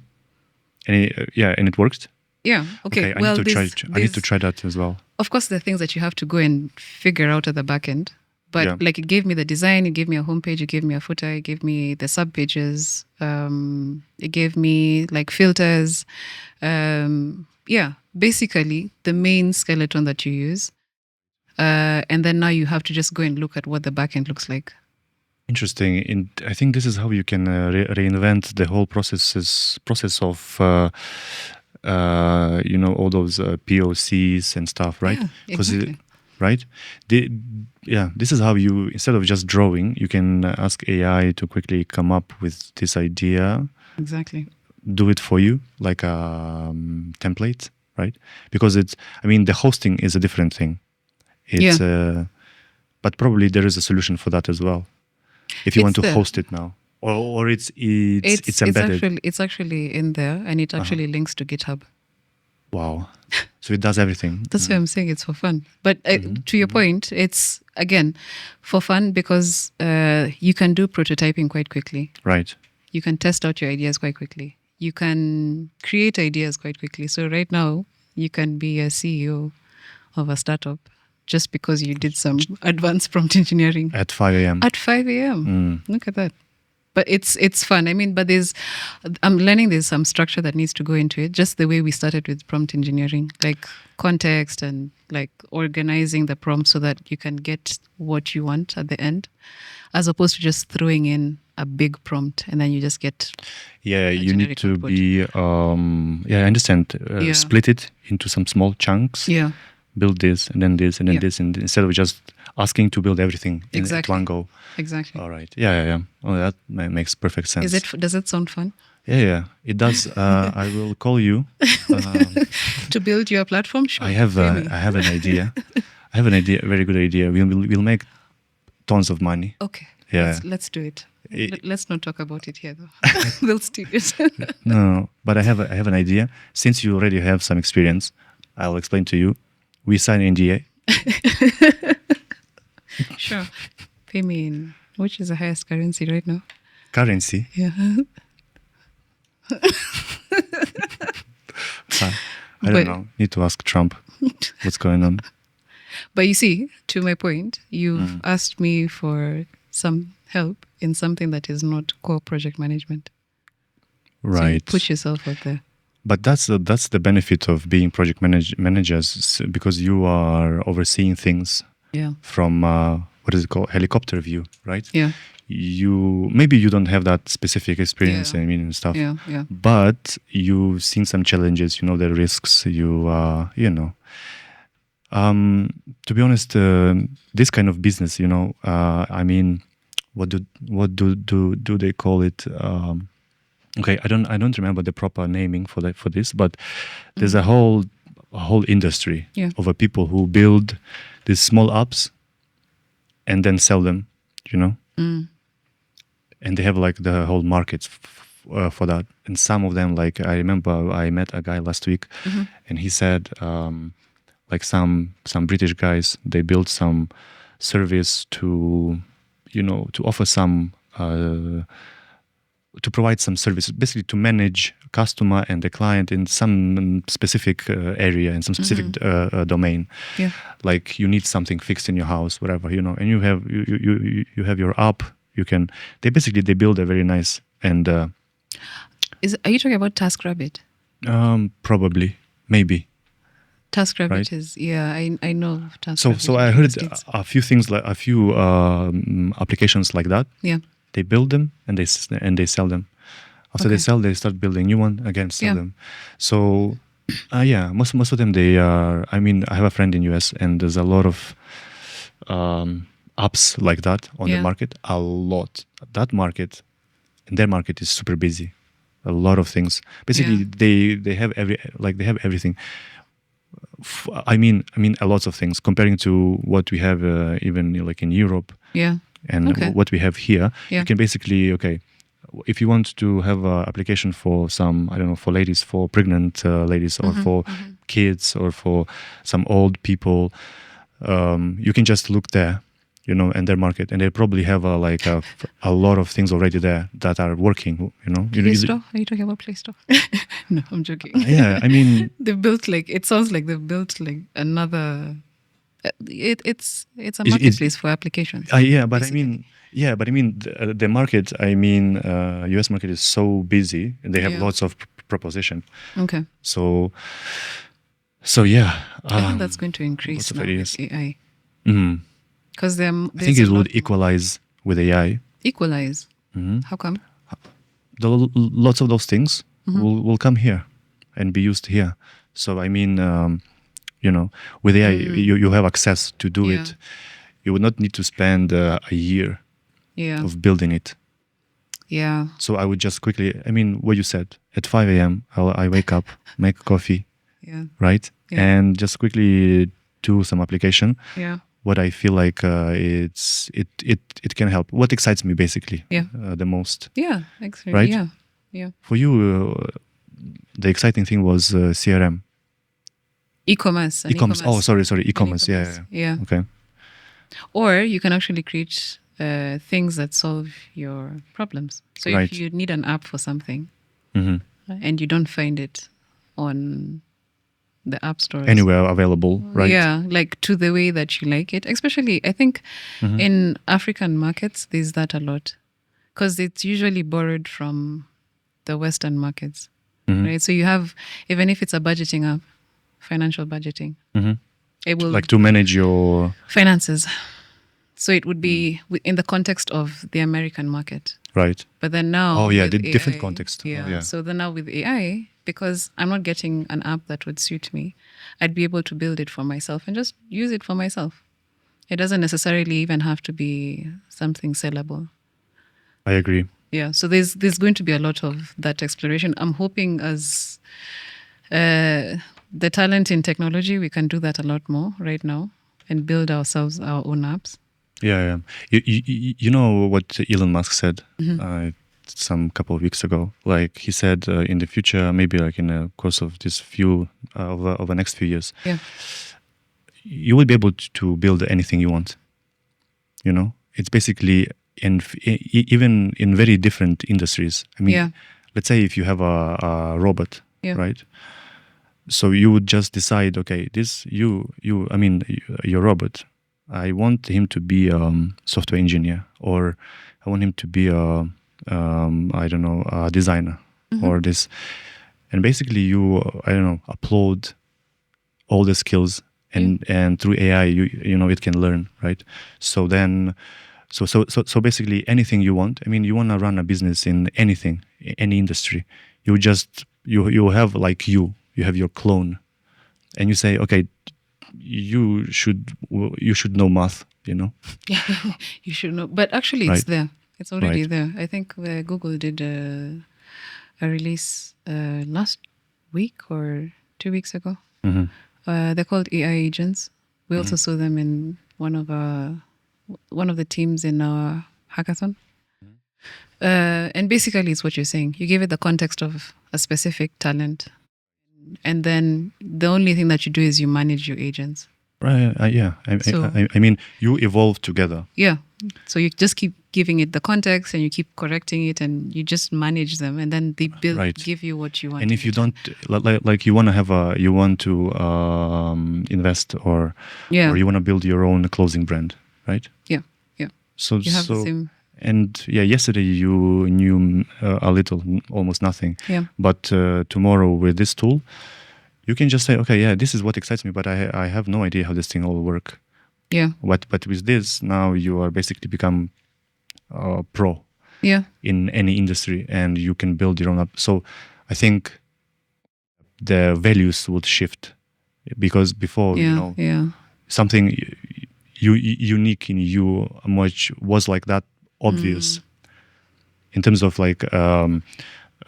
it worked. Yeah. Okay. I need to try that as well. Of course, there are things that you have to go and figure out at the back end. But like it gave me the design, it gave me a homepage, it gave me a footer, it gave me the sub pages, it gave me like filters. Basically the main skeleton that you use. And then now you have to just go and look at what the back end looks like. Interesting. I think this is how you can reinvent the whole process of all those POCs and stuff, right? Yeah, exactly. Right? This is how you, instead of just drawing, you can ask AI to quickly come up with this idea. Exactly. Do it for you, like a template, right? Because the hosting is a different thing. But probably there is a solution for that as well. If you want to host it now. Or it's embedded. It's actually in there, and it actually links to GitHub. Wow. So it does everything. That's why I'm saying it's for fun. But to your point, it's, again, for fun because you can do prototyping quite quickly. Right. You can test out your ideas quite quickly. You can create ideas quite quickly. So right now, you can be a CEO of a startup just because you did some advanced prompt engineering. At 5 a.m. At 5 a.m. Look at that. But it's fun. But I'm learning there's some structure that needs to go into it, just the way we started with prompt engineering, like context and like organizing the prompt so that you can get what you want at the end, as opposed to just throwing in a big prompt and then you just get you need to output. I understand. Split it into some small chunks. Yeah. Build this and then this and then this, and instead of just asking to build everything at one go. Exactly. All right. Yeah. Oh, that makes perfect sense. Does it sound fun? Yeah. It does. I will call you to build your platform. Sure. I have an idea. A very good idea. We'll make tons of money. Okay. Yeah. Let's do it. Let's not talk about it here, though. We'll steal it. No, but I have an idea. Since you already have some experience, I'll explain to you. We sign NDA. Sure. Pay me in, which is the highest currency right now? Currency? Yeah. I don't know. Need to ask Trump what's going on. But you see, to my point, you've asked me for some help in something that is not core project management. Right. So you put yourself out there. But that's the benefit of being project managers, because you are overseeing things from what is it called, helicopter view, right? Yeah. Maybe you don't have that specific experience, Yeah. I mean, and stuff. Yeah. Yeah. But you've seen some challenges, you know, the risks. You know. To be honest, this kind of business, you know, I mean, what do they call it? Okay, I don't remember the proper naming for this, but there's a whole industry Yeah. of people who build these small apps and then sell them, you know, and they have like the whole market for that. And some of them, like I remember, I met a guy last week, and he said, like some British guys, they built some service to, you know, to offer some. To provide some services, basically to manage customer and the client in some specific area, in some specific domain. Yeah. Like you need something fixed in your house, whatever, you know, and you have your app. You can. They build a very nice and Are you talking about TaskRabbit? probably maybe. TaskRabbit Right. is I know of TaskRabbit. So I in the heard States. a few things, like a few applications like that. Yeah. They build them and they sell them. After they Okay. sell, they start building new one again, sell Yeah. them. So yeah, most of them, they are. I mean, I have a friend in US, and there's a lot of apps like that on the Yeah. market. A lot. That market, and their market is super busy. A lot of things. Basically, they have everything. I mean, a lot of things comparing to what we have even like in Europe Yeah. and Okay. what we have here. Yeah. You can basically, okay, if you want to have an application for some, I don't know, for ladies, for pregnant ladies, or for kids, or for some old people, you can just look there, you know, and their market, and they probably have a lot of things already there that are working, you know. Play Store? Are you talking about Play Store? No, I'm joking. Yeah, I mean, They've built it sounds like they've built like another. It's a It's- marketplace for applications. yeah, but basically. I mean, the market. I mean, U.S. market is so busy, and they have Yeah. lots of proposition. Okay. So yeah, I think that's going to increase lots of now ideas. with AI Mhm. because I think it would equalize with AI. equalize. How come? Lots of those things will come here and be used here. So I mean, you know, with AI, you have access to do Yeah. it. You would not need to spend a year Yeah. of building it. Yeah. So I would just quickly, I mean, what you said, at 5 a.m., I wake up, make coffee, Yeah. right? Yeah. And just quickly do some application. Yeah. What I feel like it can help. What excites me basically Yeah. the most. Yeah. Exactly. Right? Yeah. Yeah. For you, the exciting thing was CRM. E-commerce. and E-commerce. Oh, sorry, and e-commerce. Yeah. Yeah. Okay. Or you can actually create things that solve your problems. So Right. if you need an app for something hmm and you don't find it on the app stores, Anywhere available, right? yeah, like to the way that you like it. Especially, I think in African markets, there's that a lot because it's usually borrowed from the Western markets, right? So you have, even if it's a budgeting app, financial budgeting, it will Like to manage your finances. So it would be in the context of the American market. right. But then now, Oh, yeah, with the different AI, context. Oh, Yeah. yeah. So then now with AI, because I'm not getting an app that would suit me, I'd be able to build it for myself and just use it for myself. It doesn't necessarily even have to be something sellable. I agree. Yeah. So there's going to be a lot of that exploration. I'm hoping as the talent in technology, we can do that a lot more right now and build ourselves our own apps. Yeah. You know what Elon Musk said some couple of weeks ago? Like he said, in the future, maybe like in the course of this of the next few years, Yeah. you will be able to build anything you want. You know, it's basically even in very different industries. I mean, Yeah. let's say if you have a robot, Yeah. right? So you would just decide, okay, your robot, I want him to be a software engineer, or I want him to be a designer, or this. And basically you, upload all the skills and through AI, you know it can learn, right? So then, so basically anything you want. I mean, you want to run a business in anything, any industry. You have like you have your clone, and you say, okay, you should know math, you know, You should know. But actually, it's right? there. It's already Right. there. I think Google did a release last week or 2 weeks ago. Mm-hmm. They're called AI agents. We also saw them in one of the teams in our hackathon. And basically, it's what you're saying. You give it the context of a specific talent, and then the only thing that you do is you manage your agents. Right. Yeah. So I mean, you evolve together. yeah, so you just keep giving it the context, and you keep correcting it, and you just manage them, and then they Right. give you what you want. And in if you return. don't like you want to have you want to invest or Yeah, you want to build your own clothing brand, right? yeah, yeah. So You have the same. and yeah, yesterday you knew a little, almost nothing. Yeah, But tomorrow with this tool, you can just say, okay, yeah, this is what excites me, but I have no idea how this thing all work. yeah, But with this, now you are basically become pro yeah, in any industry, and you can build your own up. So I think the values would shift, because before, you yeah, know, yeah. something unique in you much was like that obvious in terms of like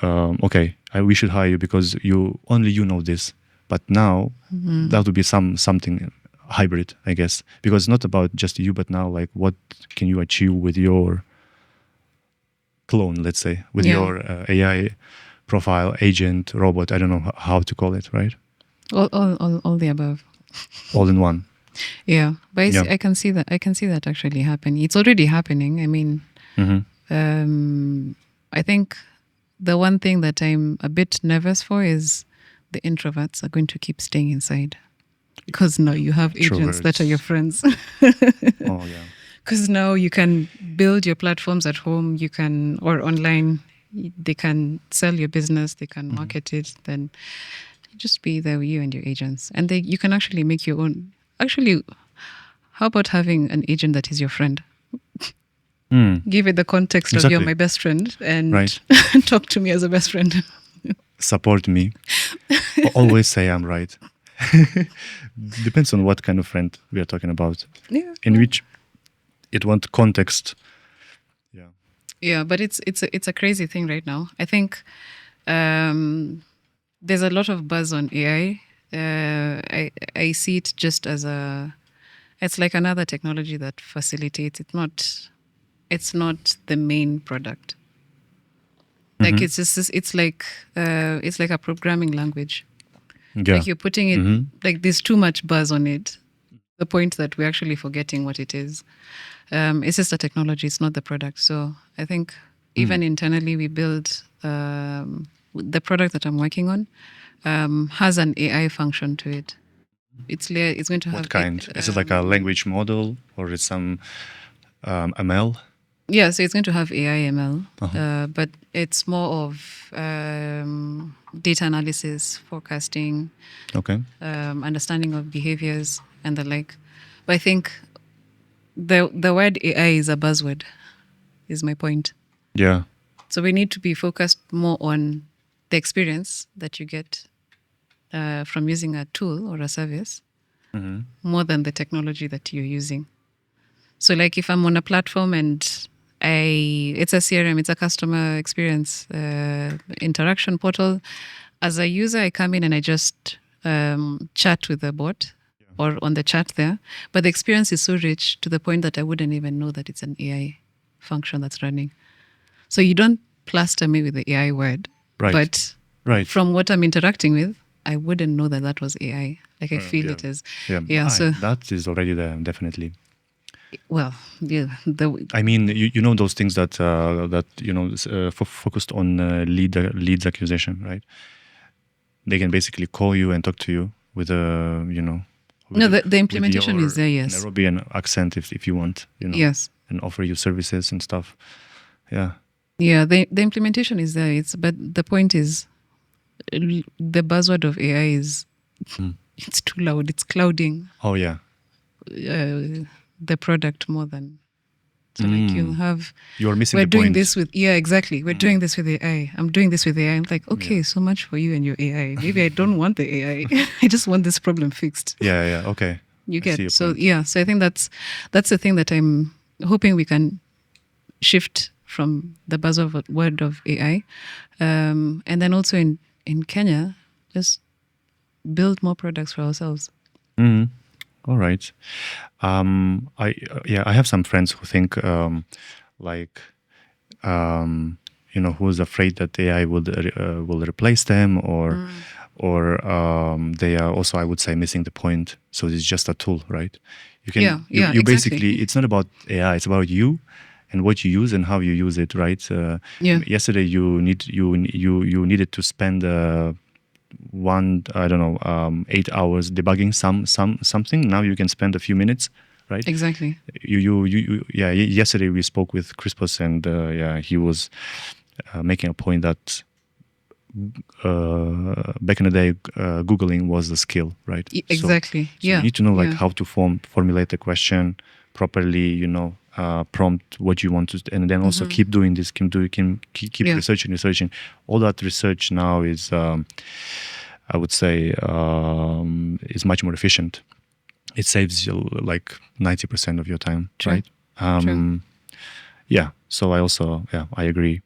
okay, we should hire you because you know this. But now that would be something hybrid, I guess, because it's not about just you, but now like what can you achieve with your clone, let's say, with Yeah. your AI profile, agent, robot, I don't know how to call it, right? All the above. All in one. Yeah, but Yeah. I can see that. I can see that actually happening. It's already happening. I mean, I think the one thing that I'm a bit nervous for is the introverts are going to keep staying inside, because now you have agents that are your friends. Oh yeah. Because now you can build your platforms at home. You can, or online. They can sell your business. They can market it. Then just be there with you and your agents, and you can actually make your own. Actually, how about having an agent that is your friend? Give it the context of you're Exactly. my best friend, and Right. talk to me as a best friend. Support me. Always say I'm right. Depends on what kind of friend we are talking about. Yeah, In which it wants context. Yeah. yeah, but it's a crazy thing right now. I think there's a lot of buzz on AI. I see it just as it's like another technology that facilitates. It's not the main product. Like it's just it's like a programming language. Yeah. Like you're putting it like there's too much buzz on it. The point that we're actually forgetting what it is. It's just a technology. It's not the product. So I think even internally we build the product that I'm working on has an AI function to it. It's going to have What kind? Is it like a language model or it's some ML? yeah, so it's going to have AI ML, but it's more of data analysis, forecasting, Okay. understanding of behaviors and the like. But I think the word AI is a buzzword, is my point. Yeah. So we need to be focused more on the experience that you get from using a tool or a service, more than the technology that you're using. So like if I'm on a platform and it's a CRM, it's a customer experience interaction portal. As a user, I come in and I just chat with the bot or on the chat there. But the experience is so rich to the point that I wouldn't even know that it's an AI function that's running. So you don't plaster me with the AI word. Right. But Right. from what I'm interacting with, I wouldn't know that was AI. Like I feel yeah. it is. Yeah. Yeah. So that is already there, definitely. well, yeah. I mean, you know those things that focused on leads acquisition, right? They can basically call you and talk to you with a No, the with implementation your is there, yes. Nairobian accent if you want, Yes. and offer you services and stuff. Yeah. Yeah, the implementation is there. But the point is, the buzzword of AI is it's too loud. It's clouding Oh yeah. the product more than. So like you'll have, You're missing we're the doing point. this with, yeah, exactly. We're doing this with AI. I'm doing this with AI. I'm like, okay, Yeah. so much for you and your AI. Maybe I don't want the AI. I just want this problem fixed. Yeah. Okay. You I see get your so point. yeah. So I think that's the thing that I'm hoping we can shift from the buzzword of AI, and then also in Kenya, just build more products for ourselves. All right. I have some friends who think like who's afraid that AI will replace them, or they are also, I would say, missing the point. So it's just a tool, right? You Exactly. basically, it's not about AI, it's about you and what you use and how you use it, right? Yeah. Yesterday you needed to spend I don't know, 8 hours debugging something. Now you can spend a few minutes, right? Exactly. Yesterday we spoke with Crispus, and he was making a point that back in the day, Googling was a skill, right? Exactly. So you Yeah. need to know like Yeah. how to formulate the question properly, prompt what you want to, and then also keep doing this, keep Yeah. researching. All that research now is, I would say, is much more efficient. It saves you like 90% of your time, True. right? True. Yeah. So I agree.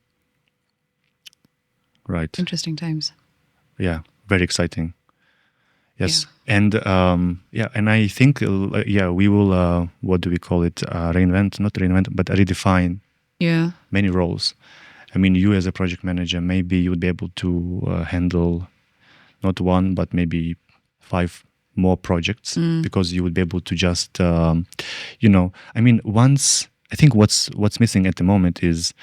Right. Interesting times. Yeah. Very exciting. Yes. And and I think we will what do we call it? Not reinvent, but redefine Yeah. many roles. I mean, you as a project manager, maybe you would be able to handle not one, but maybe 5 more projects, because you would be able to just, I mean, once, I think what's missing at the moment is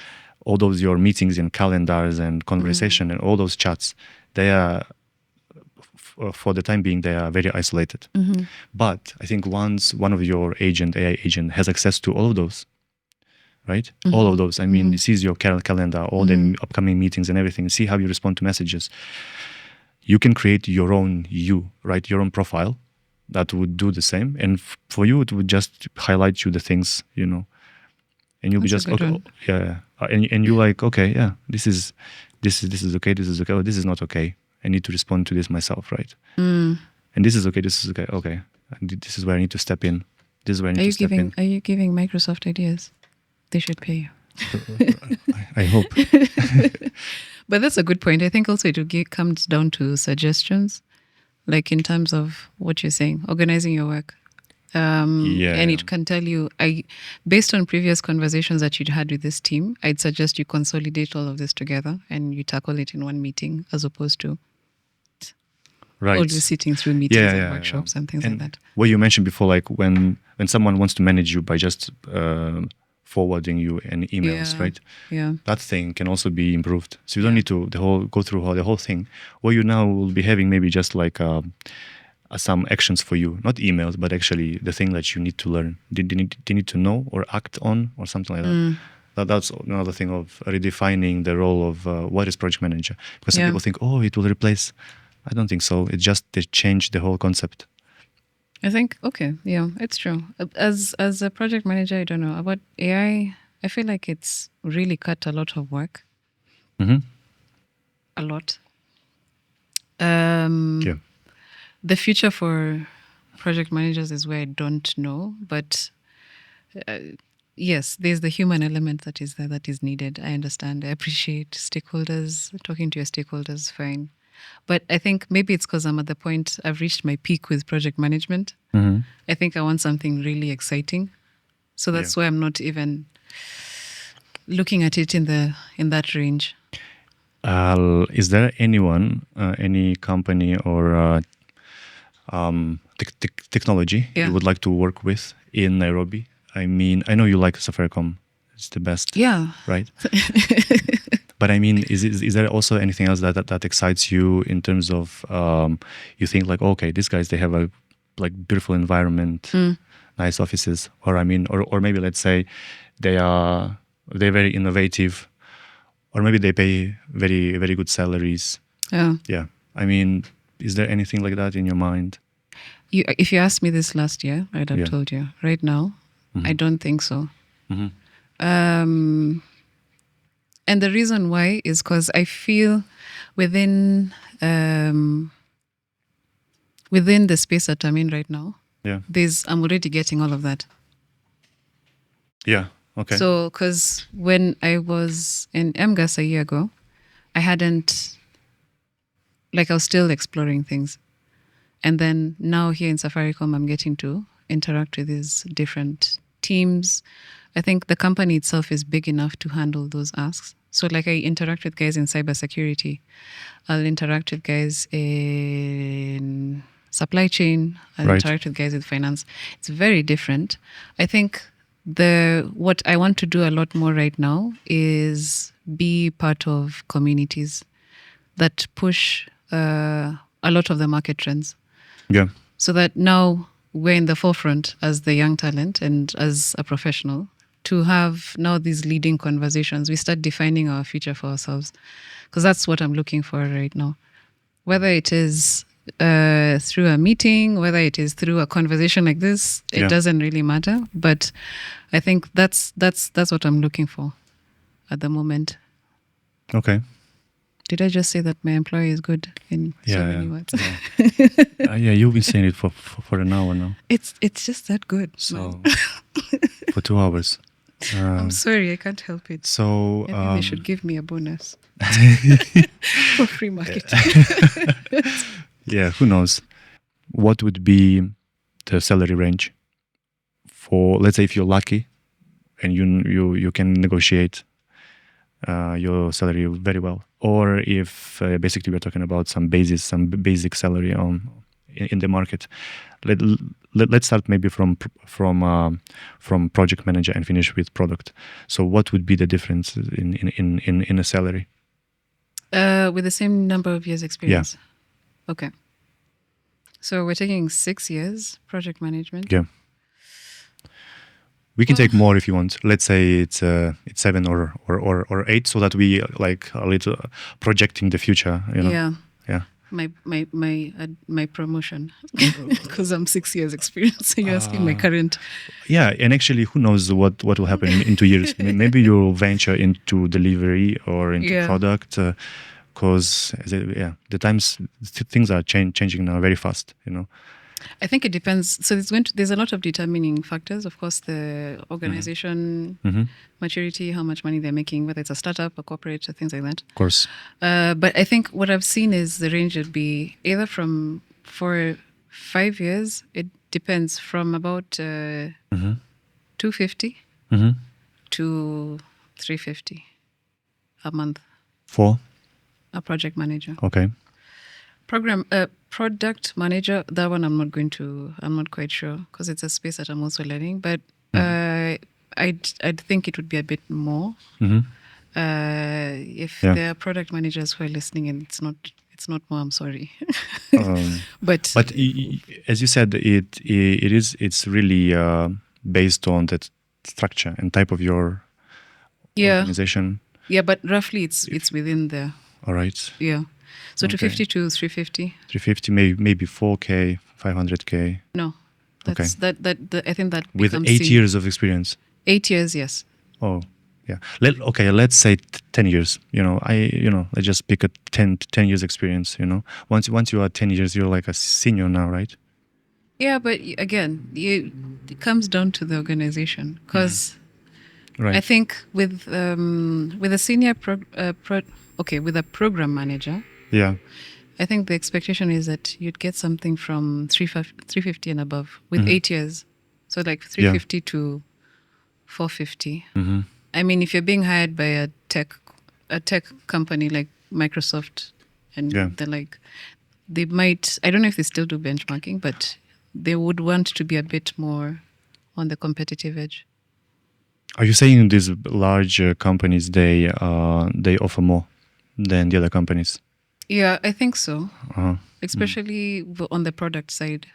all those your meetings and calendars and conversation and all those chats. They are, for the time being, they are very isolated. But I think once one of your AI agent has access to all of those, right? All of those. I mean, it sees your calendar, all the upcoming meetings and everything, see how you respond to messages. You can create your own right? Your own profile that would do the same. And for you, it would just highlight you the things, and you'll be That's just, a good okay, one. yeah. And you're like, okay, yeah, this is okay, this is okay, or this is not okay. I need to respond to this myself, right? And this is okay, okay. And this is where I need to step in. This is where I need to step in. Are you giving Microsoft ideas? They should pay you. I hope. But that's a good point. I think also it comes down to suggestions, like in terms of what you're saying, organizing your work. And it can tell you, based on previous conversations that you'd had with this team, I'd suggest you consolidate all of this together and you tackle it in one meeting, as opposed to always sitting through meetings and workshops and things like that. What you mentioned before, like when someone wants to manage you by just forwarding you an emails, right? Yeah. That thing can also be improved. So you don't need to go through the whole thing. What you now will be having maybe just like some actions for you, not emails, but actually the thing that you need to learn. They need to know or act on or something like that. That's another thing of redefining the role of what is project manager. Because some people think, oh, it will replace. I don't think so. It's just they change the whole concept. I think, okay, yeah, it's true. As a project manager, I don't know about AI. I feel like it's really cut a lot of work. A lot. Yeah. The future for project managers is where I don't know, but yes, there's the human element that is there, that is needed. I understand. I appreciate stakeholders, talking to your stakeholders, fine. But I think maybe it's because I'm at the point, I've reached my peak with project management. I think I want something really exciting. So that's why I'm not even looking at it in that range. Is there anyone, any company or technology you would like to work with in Nairobi? I mean, I know you like Safaricom. It's the best. Yeah. Right? But I mean, is there also anything else that excites you in terms of you think like, okay, these guys, they have a like beautiful environment, nice offices, or I mean, or maybe let's say they're very innovative, or maybe they pay very, very good salaries. Yeah. Yeah. I mean, is there anything like that in your mind? if you asked me this last year, I'd have Yeah. told you. Right now, I don't think so. Mm-hmm. And the reason why is because I feel within within the space that I'm in right now, Yeah. I'm already getting all of that. Yeah. Okay. So, because when I was in MGAS a year ago, I hadn't, like, I was still exploring things. And then now here in Safaricom, I'm getting to interact with these different teams. I think the company itself is big enough to handle those asks. So, like, I interact with guys in cybersecurity. I'll interact with guys in supply chain. I'll Right. interact with guys with finance. It's very different. I think what I want to do a lot more right now is be part of communities that push a lot of the market trends. Yeah. So that now we're in the forefront as the young talent and as a professional to have now these leading conversations. We start defining our future for ourselves, because that's what I'm looking for right now. Whether it is through a meeting, whether it is through a conversation like this, it Yeah. doesn't really matter. But I think that's what I'm looking for at the moment. Okay. Did I just say that my employer is good in so Yeah, many yeah, words? Yeah, you've been saying it for an hour now. It's just that good. So man. for 2 hours. I'm sorry, I can't help it. So I think they should give me a bonus for free marketing. yeah, who knows? What would be the salary range for, let's say, if you're lucky and you can negotiate your salary very well, or if basically we're talking about some basic salary in the market. Let's start maybe from project manager and finish with product. So what would be the difference in a salary? With the same number of years experience. Yeah. Okay. So we're taking 6 years project management. Yeah. We can take more if you want. Let's say it's 7 or 8, so that we like a little projecting the future. You know. Yeah. Yeah. My promotion, because I'm 6 years experience. So you're asking my current. Yeah, and actually, who knows what will happen in 2 years? Maybe you'll venture into delivery or into product, because the times things are changing now very fast. You know. I think it depends. So there's a lot of determining factors. Of course, the organization maturity, how much money they're making, whether it's a startup, a corporate, or things like that. Of course. But I think what I've seen is the range would be either for 5 years, it depends, from about 250 to 350 a month. For a project manager. Okay. Product manager, that one I'm not quite sure, because it's a space that I'm also learning, but I'd think it would be a bit more. If there are product managers who are listening and it's not more, I'm sorry. But as you said, it's really based on that structure and type of your organization. Yeah, but roughly it's within there. All right. Yeah. So 250 to 350. 350, maybe 4K, 500K. No, that's that I think that with 8 years of experience. 8 years, yes. Oh, yeah. Let's say 10 years. Let's just pick a 10 years experience. Once you are 10 years, you're like a senior now, right? Yeah, but again, it comes down to the organization, because I think with a senior with a program manager. Yeah. I think the expectation is that you'd get something from 350 and above with 8 years. So like 350 to 450. I mean, if you're being hired by a tech company like Microsoft and they might, I don't know if they still do benchmarking, but they would want to be a bit more on the competitive edge. Are you saying these large companies, they offer more than the other companies? Yeah, I think so. Especially on the product side.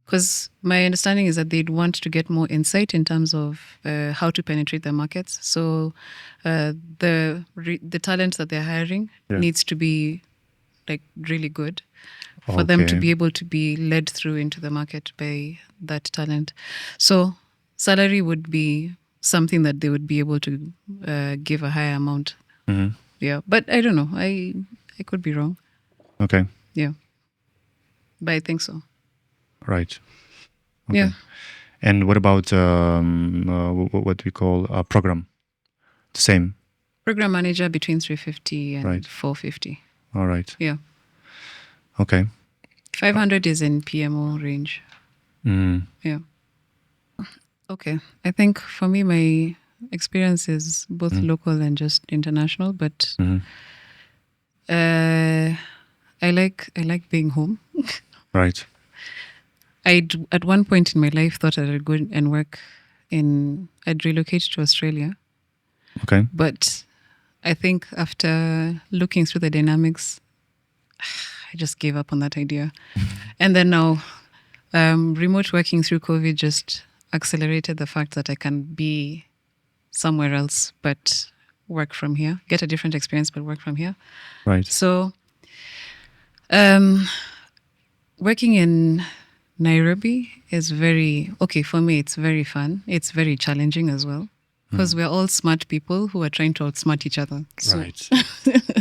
Because my understanding is that they'd want to get more insight in terms of how to penetrate their markets. So the talent that they're hiring needs to be like really good. for them to Okay. be able to be led through into the market by that talent. So salary would be something that they would be able to give a higher amount. Hmm. Yeah, but I don't know. I could be wrong. Okay. Yeah, but I think so. Right. Okay. Yeah. And what about what we call a program? The same. Program manager between 350 and Right. 450. All right. Yeah. Okay. 500 is in PMO range. Mm. Yeah. Okay. I think for me, my experience is both local and just international, but Hmm. I like being home. Right. At one point in my life thought I'd go and work I'd relocate to Australia, Okay. but I think after looking through the dynamics, I just gave up on that idea. And then now, remote working through COVID just accelerated the fact that I can be somewhere else, but work from here, get a different experience, but work from here. Right. So, working in Nairobi is okay for me. It's very fun. It's very challenging as well because we're all smart people who are trying to outsmart each other. So, Right.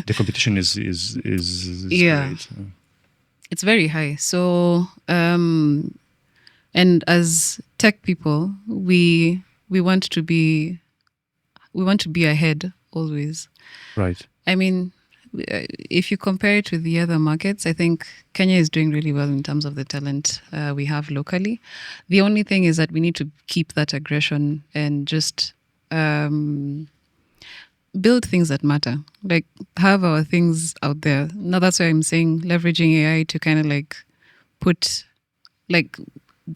The competition is Yeah. great. it's very high. So, and as tech people, we want to be ahead always. Right. I mean, if you compare it with the other markets, I think Kenya is doing really well in terms of the talent we have locally. The only thing is that we need to keep that aggression and just build things that matter, like have our things out there. Now that's why I'm saying leveraging AI to kind of like put, like,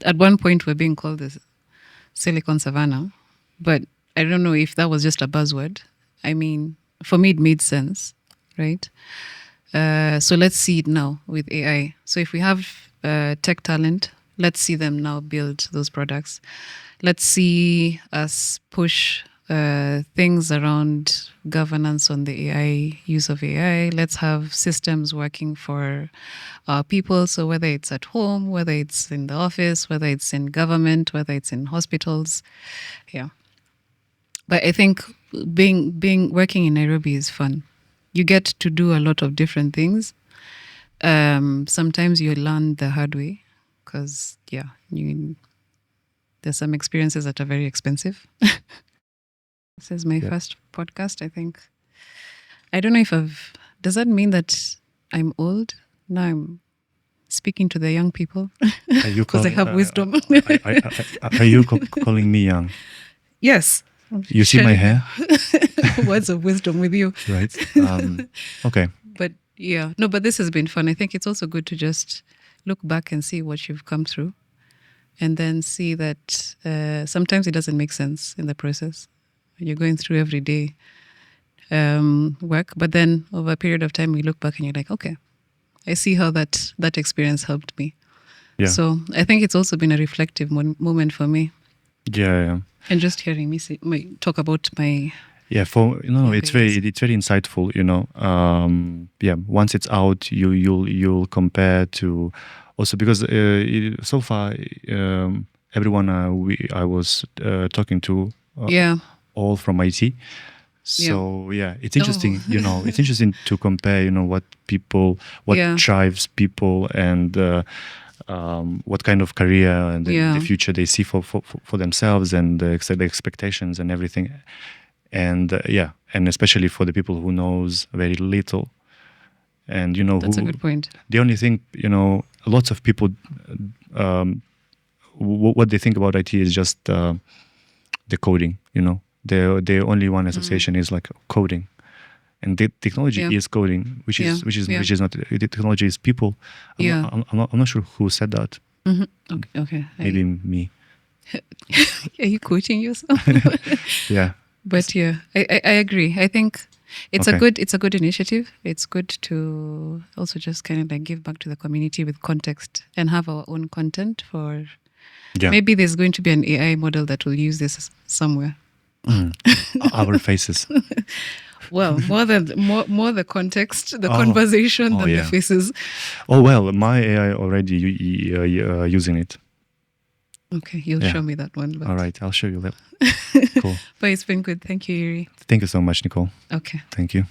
at one point we're being called the Silicon Savannah, but I don't know if that was just a buzzword. I mean, for me, it made sense, right? So let's see it now with AI. So if we have tech talent, let's see them now build those products. Let's see us push things around governance on the AI, use of AI. Let's have systems working for our people. So whether it's at home, whether it's in the office, whether it's in government, whether it's in hospitals, yeah. But I think working in Nairobi is fun. You get to do a lot of different things. Sometimes you learn the hard way because there's some experiences that are very expensive. This is my first podcast, I think. I don't know if does that mean that I'm old? Now I'm speaking to the young people Are you because I have wisdom. Are you calling me young? Yes. You see my hair? Words of wisdom with you. Right. Okay. But yeah, no, but this has been fun. I think it's also good to just look back and see what you've come through and then see that sometimes it doesn't make sense in the process. You're going through everyday work, but then over a period of time, you look back and you're like, okay, I see how that experience helped me. Yeah. So I think it's also been a reflective moment for me. Yeah. And just hearing me talk about my it's very insightful. Once it's out, you'll compare to also because so far everyone I was talking to all from IT. So it's interesting. It's interesting to compare. What drives people and what kind of career and the future they see for themselves and the expectations and everything. And and especially for the people who knows very little. And that's a good point. The only thing lots of people what they think about IT is just the coding. Their only one association is like coding, and the technology is coding, which is not. The technology is people. I'm not sure who said that. Mm-hmm. Okay. Maybe me. Are you quoting yourself? Yeah. But I agree. I think it's a good initiative. It's good to also just kind of like give back to the community with context and have our own content for. Yeah. Maybe there's going to be an AI model that will use this somewhere. Our faces. Well, more the context, the Oh. conversation Oh, than the yeah. faces. Oh well, my AI already using it. Okay, you'll Yeah. show me that one. But All right, I'll show you that. Cool. But it's been good. Thank you, Yuri. Thank you so much, Nicole. Okay. Thank you.